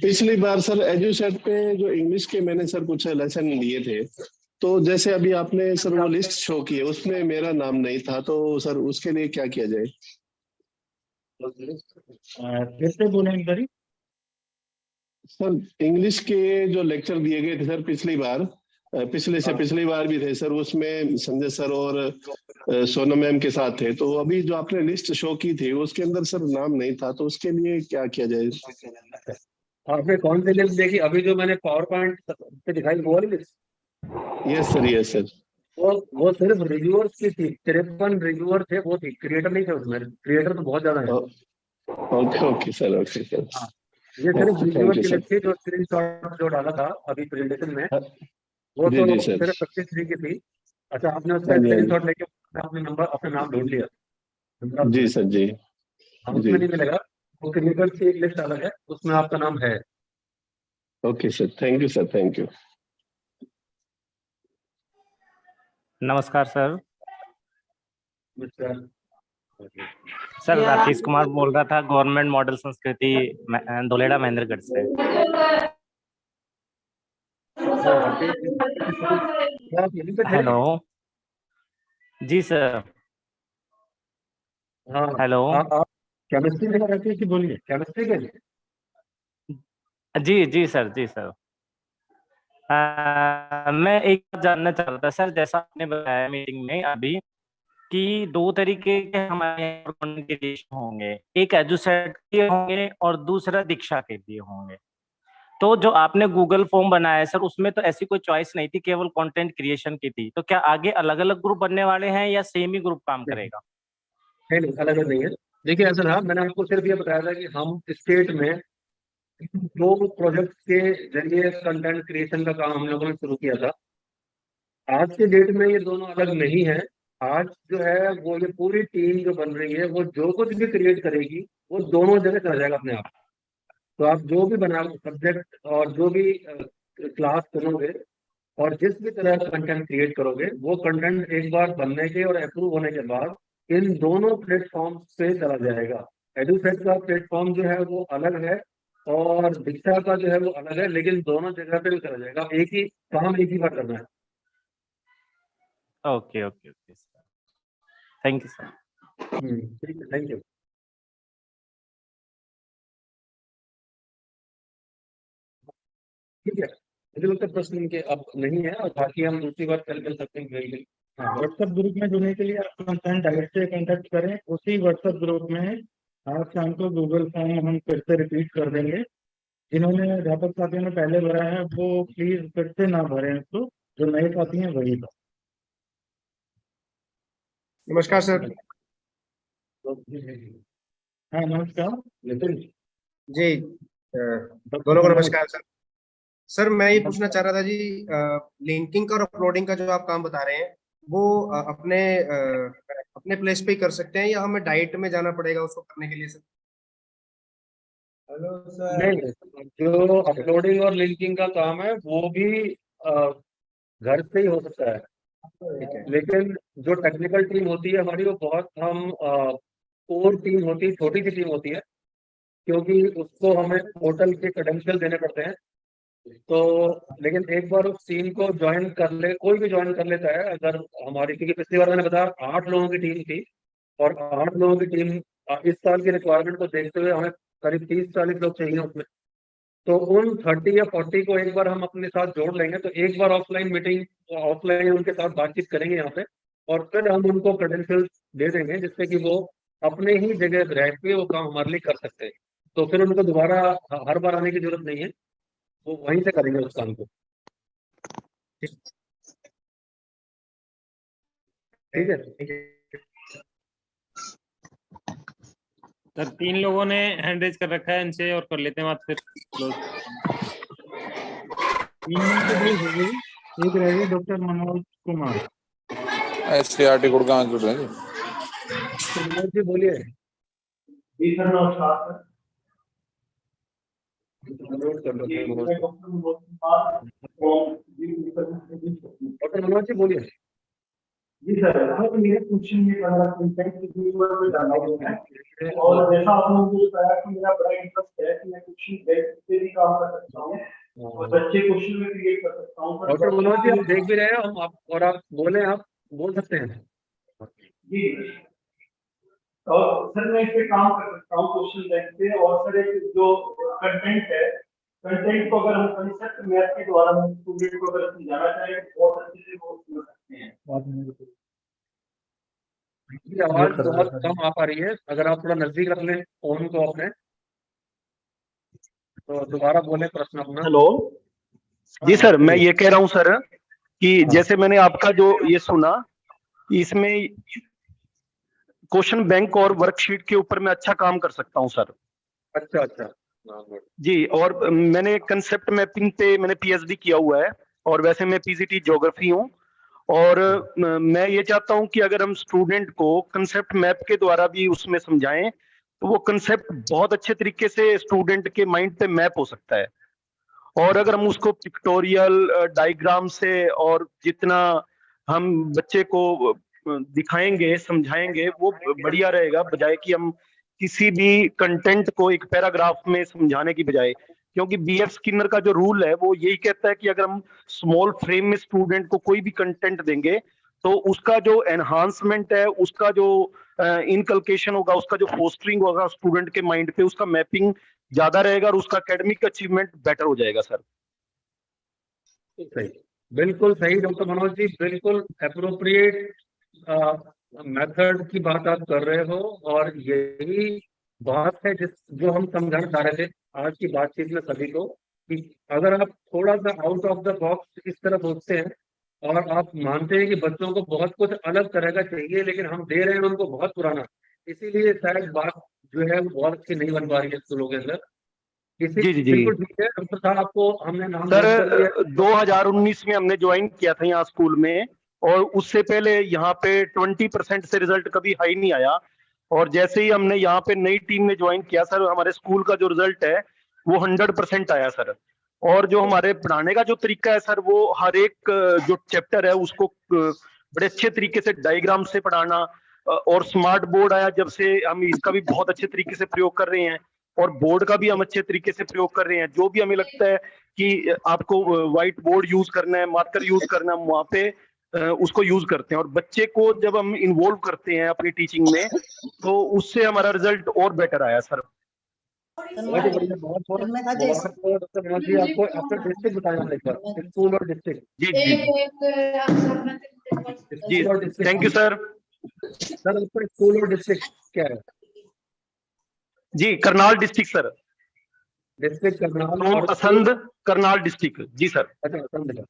पिछली बार सर एजुसेट पे जो इंग्लिश के मैंने सर कुछ लेसन लिए थे, तो जैसे अभी आपने सर वो लिस्ट शो की है, उसमें मेरा नाम नहीं था, तो सर उसके लिए क्या किया जाए? फिर से बोले एक बारी। सर इंग्लिश के जो लेक्चर दिए गए थे सर पिछली बार, पिछले से पिछली बार भी थे सर, उसमें संजय सर और सोनम मैम के साथ थे, तो अभी जो आपने लिस्ट शो की थी उसके अंदर सर नाम नहीं था, तो उसके लिए क्या किया जाए? आपने कौन सी लिस्ट देखी? अभी जो मैंने पावर पॉइंट पे दिखाई वो वाली list? Yes sir, yes sir. वो सिर्फ रिव्यूअर्स की थी, 53 रिव्यूअर थे, वो थी, क्रिएटर नहीं थे उसमें। क्रिएटर तो बहुत ज्यादा है। Okay okay sir, okay sir. ये सिर्फ रिव्यूअर की सर। लिस्ट थी, जो स्क्रीनशॉट जो डाला था अभी प्रेजेंटेशन में, वो जी तो जी सर। सिर्फ 25 की थी। अच्छा, आपने उसका हाँ जी, हाँ जी। स्क्रीनशॉट लेके अपने नंबर अपना नाम ढूंढ लिया? जी सर जी। उसमें जी नहीं मिलेगा, वो क्रिएटर्स की एक लिस्ट अलग है, उसमें आपका नाम है। Okay sir, thank you sir, thank you. नमस्कार सर। नमस्कार सर राकेश कुमार बोल रहा था, गवर्नमेंट मॉडल संस्कृति धोलेड़ा महेंद्रगढ़ से। हेलो जी सर। हाँ हेलो। आप केमिस्ट्री लेकर रखी है कि बोलिए, केमिस्ट्री के लिए? जी जी सर, जी सर। मैं एक बात जानना चाह रहा था सर, जैसा आपने बताया मीटिंग में अभी कि दो तरीके के हमारे कम्युनिकेशन होंगे, एक एजुसेट के होंगे और दूसरा दीक्षा के लिए होंगे। तो जो आपने गूगल फॉर्म बनाया है सर, उसमें तो ऐसी कोई चॉइस नहीं थी, केवल कंटेंट क्रिएशन की थी। तो क्या आगे अलग अलग ग्रुप बनने वाले हैं या सेम ही ग्रुप काम करेगा? नहीं, अलग अलग नहीं है। देखिए ऐसा था, मैंने आपको सिर्फ ये बताया था कि हम स्टेट में दो प्रोजेक्ट के जरिए कंटेंट क्रिएशन का काम हम लोगों ने शुरू किया था। आज के डेट में ये दोनों अलग नहीं है। आज जो है वो ये पूरी टीम जो बन रही है, वो जो कुछ भी क्रिएट करेगी वो दोनों जगह चला जाएगा अपने आप। तो आप जो भी बना सब्जेक्ट और जो भी क्लास चुनोगे और जिस भी तरह का कंटेंट क्रिएट करोगे, वो कंटेंट एक बार बनने के और अप्रूव होने के बाद इन दोनों प्लेटफॉर्म पे चला जाएगा। एडुसेट का प्लेटफॉर्म जो है वो अलग है और दीक्षा का जो है वो अलग है, लेकिन दोनों जगह पे भी चला जाएगा। एक ही काम एक ही बार करना है। Okay okay okay sir, thank you sir. ठीक है, थैंक यू। ठीक है, मुझे लगता है प्रश्न के अब नहीं है, और बाकी हम दूसरी बार कल कर सकते हैं। हाँ, व्हाट्सएप ग्रुप में जुड़ने के लिए आप कंसर्न डायरेक्ट से कॉन्टेक्ट करें। उसी व्हाट्सएप ग्रुप में आज शाम को गूगल फॉर्म हम फिर से रिपीट कर देंगे। जिन्होंने अध्यापक साथियों ने पहले भरा है वो प्लीज फिर से ना भरें इसको, जो नए साथी हैं वही भरें। नमस्कार सर। हाँ नमस्कार नितिन जी, दोनों को नमस्कार सर। सर मैं ये पूछना चाह रहा था जी, लिंकिंग और अपलोडिंग का जो आप काम बता रहे हैं वो अपने प्लेस पे ही कर सकते हैं या हमें डाइट में जाना पड़ेगा उसको करने के लिए सर? Hello sir. नहीं, जो अपलोडिंग और लिंकिंग का काम है वो भी घर से ही हो सकता है, लेकिन जो टेक्निकल टीम होती है हमारी, वो बहुत हम कोर टीम होती है, छोटी सी टीम होती है, क्योंकि उसको हमें पोर्टल के क्रेडेंशियल देने पड़ते हैं। तो लेकिन एक बार उस टीम को ज्वाइन कर ले, कोई भी ज्वाइन कर लेता है। अगर हमारी, क्योंकि पिछली बार मैंने बताया 8 लोगों की टीम थी, और 8 लोगों की टीम इस साल की रिक्वायरमेंट को देखते हुए हमें करीब 30-40 लोग चाहिए उसमें। तो उन 30 या 40 को एक बार हम अपने साथ जोड़ लेंगे, तो एक बार ऑफलाइन मीटिंग, ऑफलाइन उनके साथ बातचीत करेंगे यहाँ पे, और फिर हम उनको क्रेडेंशियल दे देंगे, जिससे कि वो अपने ही जगह रह के वो काम हमारे लिए कर सकते हैं। तो फिर उनको दोबारा हर बार आने की जरूरत नहीं है, वो वहीं से करेंगे उस काम को। ठीक है। सर 3 लोगों ने हैंड रेज कर रखा है, इनसे और कर लेते हैं बात फिर क्लोज। 3 में से 2 हो गई, एक रह गई डॉक्टर मनोज कुमार। SCRT गुड़गांव जुड़ रहे हैं मनोज जी बोलिए। जी सर नमस्कार डॉक्टर मनोज जी बोलिए। जी सर, मेरे क्वेश्चन ये कंटेंट रिव्यूअर पे डालना है और जैसा आपने मुझे बताया कि मेरा बड़ा इंटरेस्ट है कि मैं क्वेश्चन बैंक पे भी काम कर सकता हूँ और बच्चे क्वेश्चन में क्रिएट कर सकता हूँ। डॉक्टर मनोज जी आप देख भी रहे हैं, हम आप और आप बोले, आप बोल सकते हैं। जी और सर मैं इस पे काम कर सकता हूँ क्वेश्चन बैंक पे, और सर एक जो कंटेंट है, कंटेंट को अगर हम कंसेप्ट मैथ के द्वारा हम स्टूडेंट को अगर समझाना चाहें तो बहुत अच्छे से वो समझ सकते हैं। आवाज बहुत कम आ पा रही है, अगर आप थोड़ा नजदीक रख लें फोन को अपने, तो दोबारा बोले प्रश्न अपना। हेलो जी सर, मैं ये कह रहा हूँ सर कि जैसे मैंने आपका जो ये सुना, इसमें क्वेश्चन बैंक और वर्कशीट के ऊपर मैं अच्छा काम कर सकता हूँ सर। अच्छा जी, और मैंने कंसेप्ट मैपिंग पे मैंने PhD किया हुआ है और वैसे मैं PGT ज्योग्राफी हूँ, और मैं ये चाहता हूँ कि अगर हम स्टूडेंट को कंसेप्ट मैप के द्वारा भी उसमें समझाएं तो वो कंसेप्ट बहुत अच्छे तरीके से स्टूडेंट के माइंड पे मैप हो सकता है। और अगर हम उसको पिक्टोरियल डायग्राम से और जितना हम बच्चे को दिखाएंगे समझाएंगे वो बढ़िया रहेगा, बजाय कि हम किसी भी कंटेंट को एक पैराग्राफ में समझाने की बजाय। क्योंकि BF स्किनर का जो रूल है वो यही कहता है कि अगर हम स्मॉल फ्रेम में स्टूडेंट को कोई भी कंटेंट देंगे तो उसका जो एनहांसमेंट है, उसका जो इनकलकेशन होगा, उसका जो फोस्टरिंग होगा स्टूडेंट के माइंड पे, उसका मैपिंग ज्यादा रहेगा और उसका एकेडमिक अचीवमेंट बेटर हो जाएगा सर। सही, बिल्कुल सही डॉक्टर मनोज जी, बिल्कुल एप्रोप्रिएट मेथड की बात आप कर रहे हो, और यही बात है जो हम समझाना चाह रहे थे आज की बातचीत में सभी को, कि अगर आप थोड़ा सा आउट ऑफ द बॉक्स इस तरह सोचते हैं और आप मानते हैं कि बच्चों को बहुत कुछ अलग तरह का चाहिए लेकिन हम दे रहे हैं उनको बहुत पुराना, इसीलिए शायद बात जो है वो बहुत अच्छी नहीं बन पा रही है स्कूलों के अंदर। जी। बिल्कुल ठीक है डॉक्टर साहब, आपको हमने नाम सर 2019 में हमने ज्वाइन किया था यहाँ स्कूल में, और उससे पहले यहाँ पे 20% से रिजल्ट कभी हाई नहीं आया, और जैसे ही हमने यहाँ पे नई टीम में ज्वाइन किया सर, हमारे स्कूल का जो रिजल्ट है वो 100% आया सर। और जो हमारे पढ़ाने का जो तरीका है सर, वो हर एक जो चैप्टर है उसको बड़े अच्छे तरीके से डायग्राम से पढ़ाना, और स्मार्ट बोर्ड आया जब से हम इसका भी बहुत अच्छे तरीके से प्रयोग कर रहे हैं, और बोर्ड का भी हम अच्छे तरीके से प्रयोग कर रहे हैं। जो भी हमें लगता है कि आपको व्हाइट बोर्ड यूज करना है, मार्कर यूज करना है, वहां पे उसको यूज करते हैं, और बच्चे को जब हम इन्वॉल्व करते हैं अपनी टीचिंग में तो उससे हमारा रिजल्ट और बेटर आया सर। बहुत बढ़िया, बहुत डॉक्टर मनोज जी, आपको आपका डिस्ट्रिक्ट बताया एक बार, स्कूल और डिस्ट्रिक्ट। जी थैंक यू सर। सर आपका स्कूल और डिस्ट्रिक्ट क्या है? जी Karnal district sir. District Karnal, Assandh Karnal district. जी सर। अच्छा असंध का,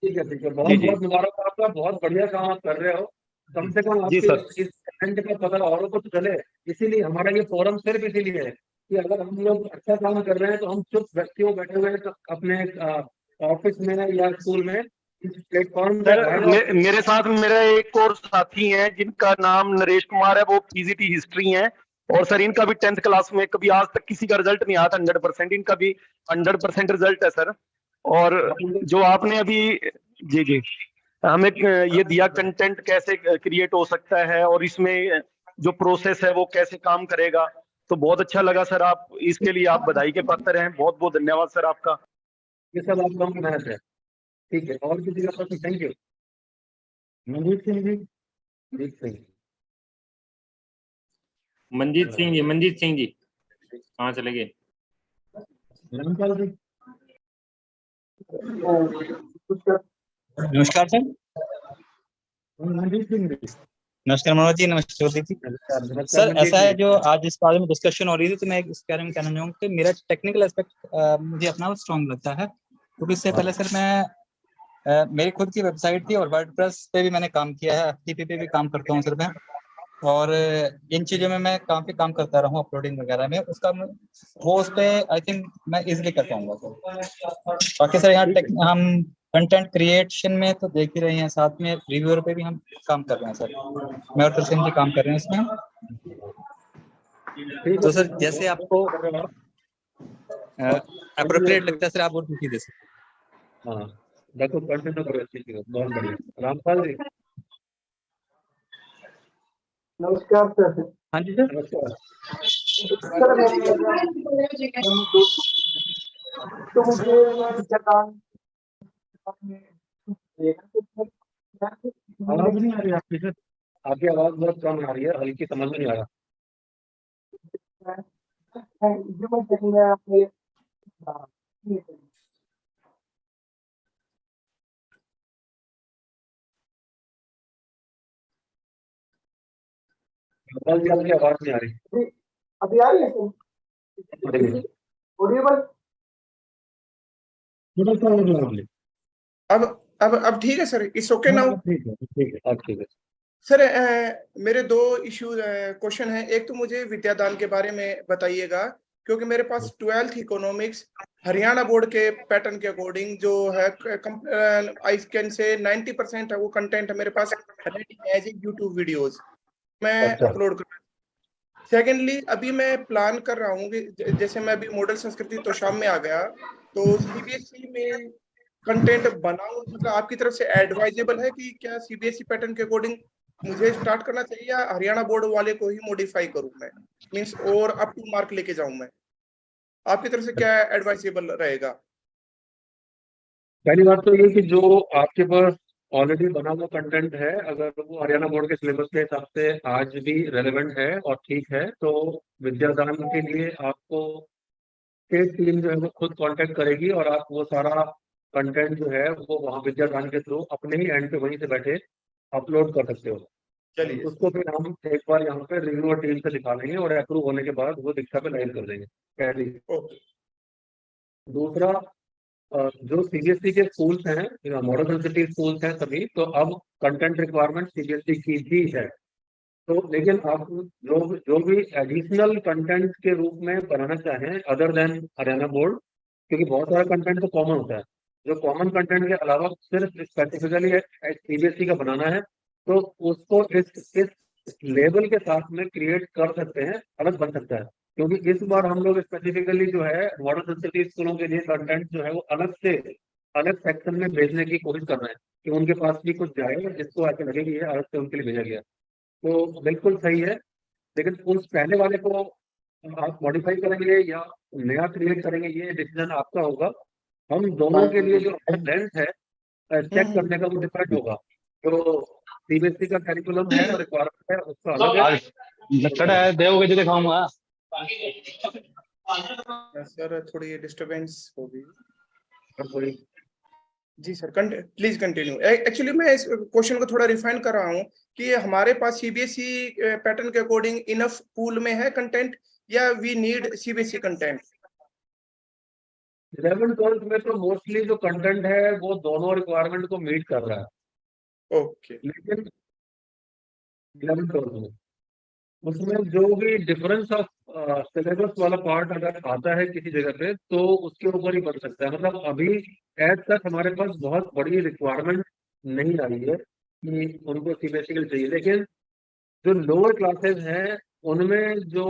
ठीक है बहुत बहुत मुबारक आपका, बहुत बढ़िया काम आप कर रहे हो। कम से कम आपके इस टैलेंट का पता औरों को तो चले, इसीलिए हमारा ये फोरम सिर्फ इसीलिए है कि अगर हम लोग अच्छा काम कर रहे हैं तो हम चुप व्यक्तियों बैठे हुए अपने ऑफिस में या स्कूल में इस प्लेटफॉर्म पर मेरे साथ मेरा एक और साथी है जिनका नाम नरेश कुमार है, वो PGT हिस्ट्री है, और सर इनका भी 10th क्लास में कभी आज तक किसी का रिजल्ट नहीं आया था 100%, इनका भी 100% रिजल्ट है सर। और जो आपने अभी जी हमें ये दिया कंटेंट कैसे क्रिएट हो सकता है और इसमें जो प्रोसेस है वो कैसे काम करेगा, तो बहुत अच्छा लगा सर। आप इसके लिए आप बधाई के पात्र हैं, बहुत बहुत धन्यवाद सर आपका। ये सब आपका मेहनत है, ठीक है। और किसी का प्रश्न? Thank you. मनजीत सिंह जी। मंजीत सिंह जी कहाँ चले गए? नमस्कार सर। मनजीत सिंह जी। नमस्कार मनोज जी, नमस्कार जी। सर ऐसा है, जो आज इस बारे में डिस्कशन हो रही थी तो मैं इस बारे में कहना चाहूँगा कि मेरा टेक्निकल एस्पेक्ट मुझे अपना स्ट्रॉन्ग लगता है, क्योंकि इससे पहले सर मैं मेरी खुद की वेबसाइट थी और वर्डप्रेस पे भी मैंने काम किया है, FTP पे भी काम करता हूँ सर मैं। और इन चीजों में मैं काफी काम करता रहा हूँ अपलोडिंग वगैरह में, उसका वो उस पे आई थिंक मैं इजिली कर पाऊंगा सर। बाकी सर यहाँ हम कंटेंट क्रिएशन में तो देख ही रहे हैं, साथ में रिव्यूअर पे भी हम काम कर रहे हैं सर, मैं और तरसीम जी काम कर रहे हैं इसमें। तो सर जैसे आपको अप्रोप्रिएट लगता है सर, आप वो पूछिए दे सकते। हाँ देखो कंटिन्यू करो, अच्छी चीज है, बहुत बढ़िया। रामपाल जी नमस्कार सर। हाँ जी सर। नमस्कार। तो मुझे आवाज नहीं आ रही आपकी सर, आपकी आवाज बहुत कम आ रही है, हल्की, समझ में नहीं आ रहा। रामपाल जी आपकी आवाज नहीं आ रही। अभी आ रही है सर? ऑडिबल? अब ठीक है सर, इट्स ओके नाउ? ठीक है, अब ठीक है सर। मेरे दो इशू क्वेश्चन हैं। एक तो मुझे विद्यादान के बारे में बताइएगा, क्योंकि मेरे पास 12th इकोनॉमिक्स हरियाणा बोर्ड के पैटर्न के अकॉर्डिंग जो है आई कैन से 90% है वो कंटेंट मेरे पास रेडी एज यूट्यूब वीडियोस मैं अपलोड कर। सेकेंडली अभी मैं प्लान कर रहा हूँ कि जैसे मैं अभी मॉडल संस्कृति तो शाम में आ गया, तो सीबीएसई में कंटेंट बनाऊं, मतलब आपकी तरफ से एडवाइजेबल है कि क्या सीबीएसई पैटर्न के अकॉर्डिंग मुझे स्टार्ट करना चाहिए या हरियाणा बोर्ड वाले को ही मॉडिफाई करूं मैं, मींस और अप टू मार्क लेके जाऊं मैं? आपकी तरफ से क्या एडवाइजेबल रहेगा? पहली बात तो ये कि जो आपके पास ऑलरेडी बना हुआ कंटेंट है, अगर वो हरियाणा बोर्ड के सिलेबस के हिसाब से आज भी रेलेवेंट है और ठीक है, तो विद्यादान के लिए आपको स्टेट टीम जो है वो खुद कांटेक्ट करेगी और आप वो सारा कंटेंट जो है वो वहाँ विद्यादान के थ्रू अपने ही एंड पे वहीं से बैठे अपलोड कर सकते हो। चलिए, उसको फिर हम एक बार यहाँ पे रिव्यूअर टीम से दिखा लेंगे और अप्रूव होने के बाद वो दीक्षा पे लाइव कर देंगे, पहली। दूसरा, जो सीबीएसई के स्कूल्स हैं, मॉडल सेंसिटिव स्कूल्स हैं सभी, तो अब कंटेंट रिक्वायरमेंट सीबीएसई की भी है। तो लेकिन आप जो भी एडिशनल कंटेंट के रूप में बनाना चाहें अदर देन हरियाणा बोर्ड, क्योंकि बहुत सारा कंटेंट तो कॉमन होता है, जो कॉमन कंटेंट के अलावा सिर्फ स्पेसिफिकली सीबीएसई का बनाना है, तो उसको इस लेवल के साथ में क्रिएट कर सकते हैं, अलग बन सकता है। क्योंकि इस बार हम लोग स्पेसिफिकली जो है मॉडल सेंसिटिव स्कूलों के लिए कंटेंट जो है वो अलग से अलग सेक्शन में भेजने की कोशिश कर रहे हैं कि उनके पास भी कुछ जाए जिसको ऐसे लगे कि ये अलग से उनके लिए भेजा गया। तो बिल्कुल सही है, लेकिन उस पहले वाले को आप मॉडिफाई करेंगे या नया क्रिएट करेंगे ये डिसीजन आपका होगा। हम दोनों के लिए जो लेंथ है चेक करने का वो डिफरेंट होगा। तो सीबीएसई का करिकुलम है और रिक्वायरमेंट है उसका अलग है। लकड़ है देवगे जो दिखाऊंगा सर, थोड़ी डिस्टरबेंस होगी। जी सर, प्लीज कंटिन्यू। एक्चुअली मैं इस क्वेश्चन को थोड़ा रिफाइन कर रहा हूँ कि हमारे पास सीबीएसई पैटर्न के अकॉर्डिंग इनफ पूल में है कंटेंट या we need CBSE content? 11th-12th में तो मोस्टली जो कंटेंट है वो दोनों रिक्वायरमेंट को मीट कर रहा है। ओके। लेकिन 11th-12th में उसमें जो भी डिफरेंस ऑफ सिलेबस वाला पार्ट अगर आता है किसी जगह पे तो उसके ऊपर ही बन सकता है। मतलब अभी एज तक हमारे पास बहुत बड़ी रिक्वायरमेंट नहीं आई है कि उनको सीबीएसई के लिए चाहिए, लेकिन जो लोअर क्लासेस हैं उनमें जो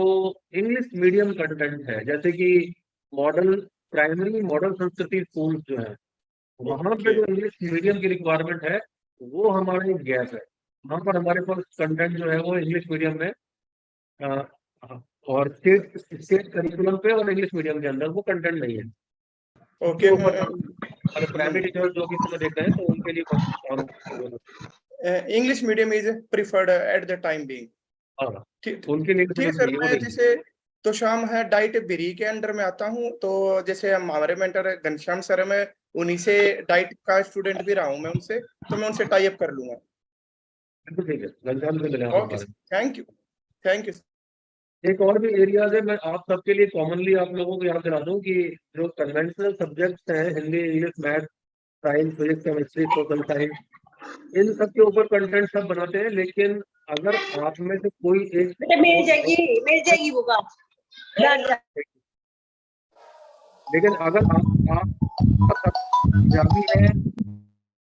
इंग्लिश मीडियम कंटेंट है, जैसे कि मॉडल प्राइमरी मॉडल संस्कृति स्कूल जो है, वहां पे जो इंग्लिश मीडियम की रिक्वायरमेंट है वो हमारा एक गैप है। वहां पर हमारे पास कंटेंट जो है वो इंग्लिश मीडियम में और स्टेट करिकुलम पे और इंग्लिश मीडियम के अंदर वो कंटेंट नहीं है। ओके। अगर प्राइमरी टीचर जो भी समय देते हैं तो उनके लिए English medium is preferred at the time being. ठीक है सर। मैं जैसे तो शाम है डाइट बिरी के अंडर में आता हूँ, तो जैसे हमारे मेंटर घनश्याम सर, मैं उन्हीं से डाइट का स्टूडेंट भी रहा हूँ मैं उनसे, तो मैं उनसे टाई अप कर लूंगा। ठीक है, ओके, थैंक यू। एक और भी एरियाज है, मैं आप सबके लिए कॉमनली आप लोगों को याद दिला दूं कि जो कन्वेंशनल सब्जेक्ट्स हैं, Hindi, English, math, science, physics, chemistry, social science, इन सब के ऊपर कंटेंट सब बनाते हैं, लेकिन अगर आप में से कोई एक मिल जाएगी वो बात। लेकिन अगर आप पंजाबी है,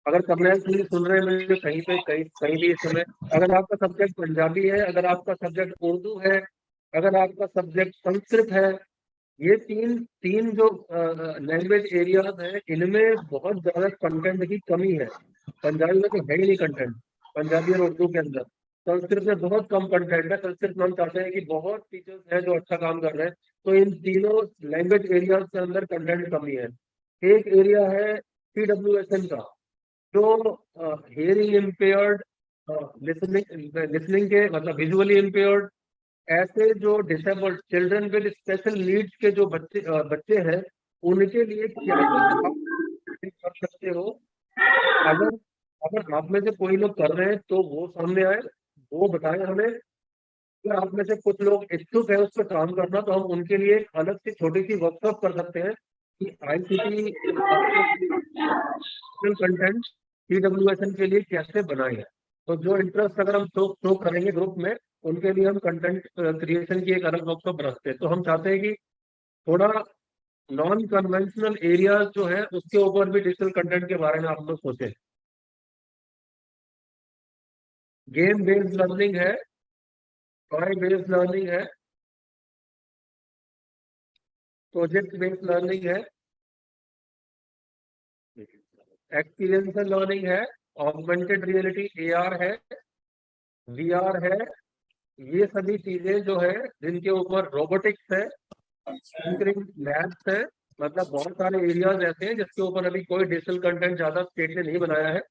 अगर कमरे सुन रहे हैं मुझे कहीं भी इस समय, अगर आपका सब्जेक्ट पंजाबी है, अगर आपका सब्जेक्ट उर्दू है, अगर आपका सब्जेक्ट संस्कृत है, ये तीन जो लैंग्वेज एरियाज है, इनमें बहुत ज्यादा कंटेंट की कमी है। पंजाबी में तो है ही नहीं कंटेंट, पंजाबी और उर्दू के अंदर। संस्कृत में बहुत कम कंटेंट है। संस्कृत में हम चाहते हैं कि बहुत टीचर्स हैं जो अच्छा काम कर रहे हैं, तो इन तीनों लैंग्वेज एरियाज के अंदर कंटेंट कमी है। एक एरिया है PWSN का, जो हियरिंग इम्पेयर्ड, लिसनिंग के मतलब विजुअली इम्पेयर्ड, ऐसे जो disabled children with special needs के जो बच्चे हैं, उनके लिए क्या कर सकते हो। अगर आप में से कोई लोग कर रहे हैं तो वो सामने आए, वो बताएं हमें। अगर आप में से कुछ लोग इच्छुक है उस पर काम करना, तो हम उनके लिए एक अलग से छोटी सी वर्कशॉप कर सकते हैं कि ICT कंटेंट PWSN के लिए कैसे बनाए है। तो जो इंटरेस्ट अगर हम शो करेंगे ग्रुप में, उनके लिए हम कंटेंट क्रिएशन की एक अलग वर्कशॉप रखते हैं। तो हम चाहते हैं कि थोड़ा नॉन कन्वेंशनल एरिया जो है उसके ऊपर भी डिजिटल कंटेंट के बारे में आप लोग सोचें। गेम बेस्ड लर्निंग है, टॉय बेस्ड लर्निंग है, प्रोजेक्ट बेस्ड लर्निंग है, एक्सपीरियंशियल लर्निंग है, ऑगमेंटेड रियलिटी AR है, VR है। ये सभी चीजें जो है जिनके ऊपर रोबोटिक्स है, लैब्स है, मतलब बहुत सारे एरियाज ऐसे हैं जिसके ऊपर अभी कोई डिजिटल कंटेंट ज्यादा स्टेट ने नहीं बनाया है।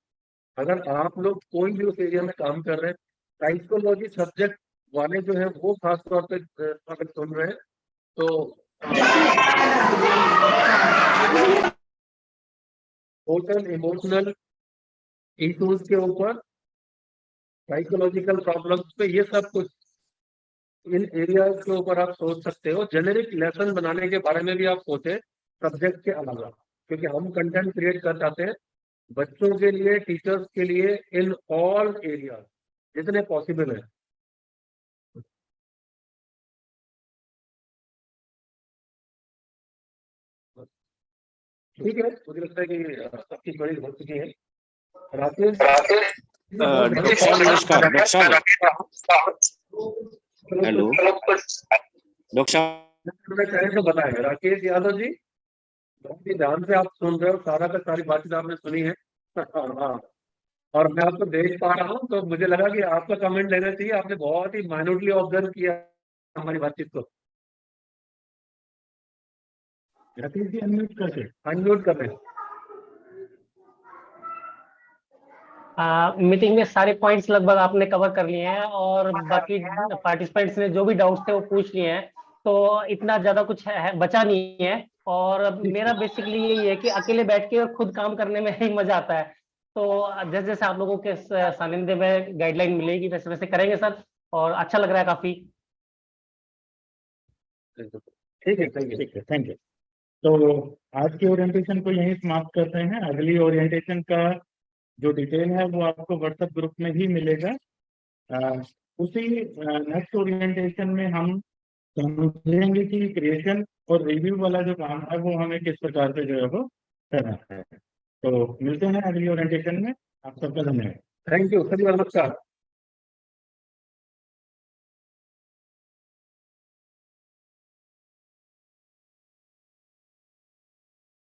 अगर आप लोग कोई भी उस एरिया में काम कर रहे हैं, साइकोलॉजी सब्जेक्ट वाले जो है वो खास तौर पे अगर सुन रहे हैं, तो सोशल इमोशनल इश्यूज के ऊपर, साइकोलॉजिकल प्रॉब्लम्स पे, ये सब कुछ इन एरियाज के ऊपर आप सोच सकते हो। जेनेरिक लेसन बनाने के बारे में भी आप सोचें सब्जेक्ट के अलावा, क्योंकि हम कंटेंट क्रिएट कर चाहते हैं बच्चों के लिए, टीचर्स के लिए, इन ऑल एरियाज जितने पॉसिबल है। ठीक है, मुझे लगता है कि सबकी बड़ी हो चुकी है। राकेश नमस्कार डॉक्टर साहब। हेलो डॉक्टर साहब, तो बताएं राकेश यादव जी, बहुत ही ध्यान से आप सुन रहे हो, सारी बातचीत आपने सुनी है। हाँ, और मैं आपको देख पा रहा हूँ, तो मुझे लगा कि आपका कमेंट लेना चाहिए। आपने बहुत ही माइन्यूटली ऑब्जर्व किया हमारी बातचीत को। राकेश जी अनम्यूट कर रहे। मीटिंग में सारे पॉइंट्स लगभग आपने कवर कर लिए हैं, और बाकी पार्टिसिपेंट्स ने जो भी डाउट्स थे वो पूछ लिए हैं, तो इतना ज्यादा कुछ बचा नहीं है। और मेरा बेसिकली यही है कि अकेले बैठ के और खुद काम करने में ही मजा आता है। तो जैसे जैसे आप लोगों के सानिध्य में गाइडलाइन मिलेगी वैसे वैसे करेंगे सर, और अच्छा लग रहा है काफी। ठीक है, थैंक यू। तो आज की ओरिएंटेशन को यहीं समाप्त करते हैं। अगली ओरिएंटेशन का जो डिटेल है वो आपको व्हाट्सएप ग्रुप में ही मिलेगा। उसी नेक्स्ट ओरिएंटेशन में हम समझेंगे कि क्रिएशन और रिव्यू वाला जो काम है वो हमें किस प्रकार से जो है वो करना है। तो मिलते हैं अगली ओरिएंटेशन में। आप सबका धन्यवाद। थैंक यू, सभी नमस्कार।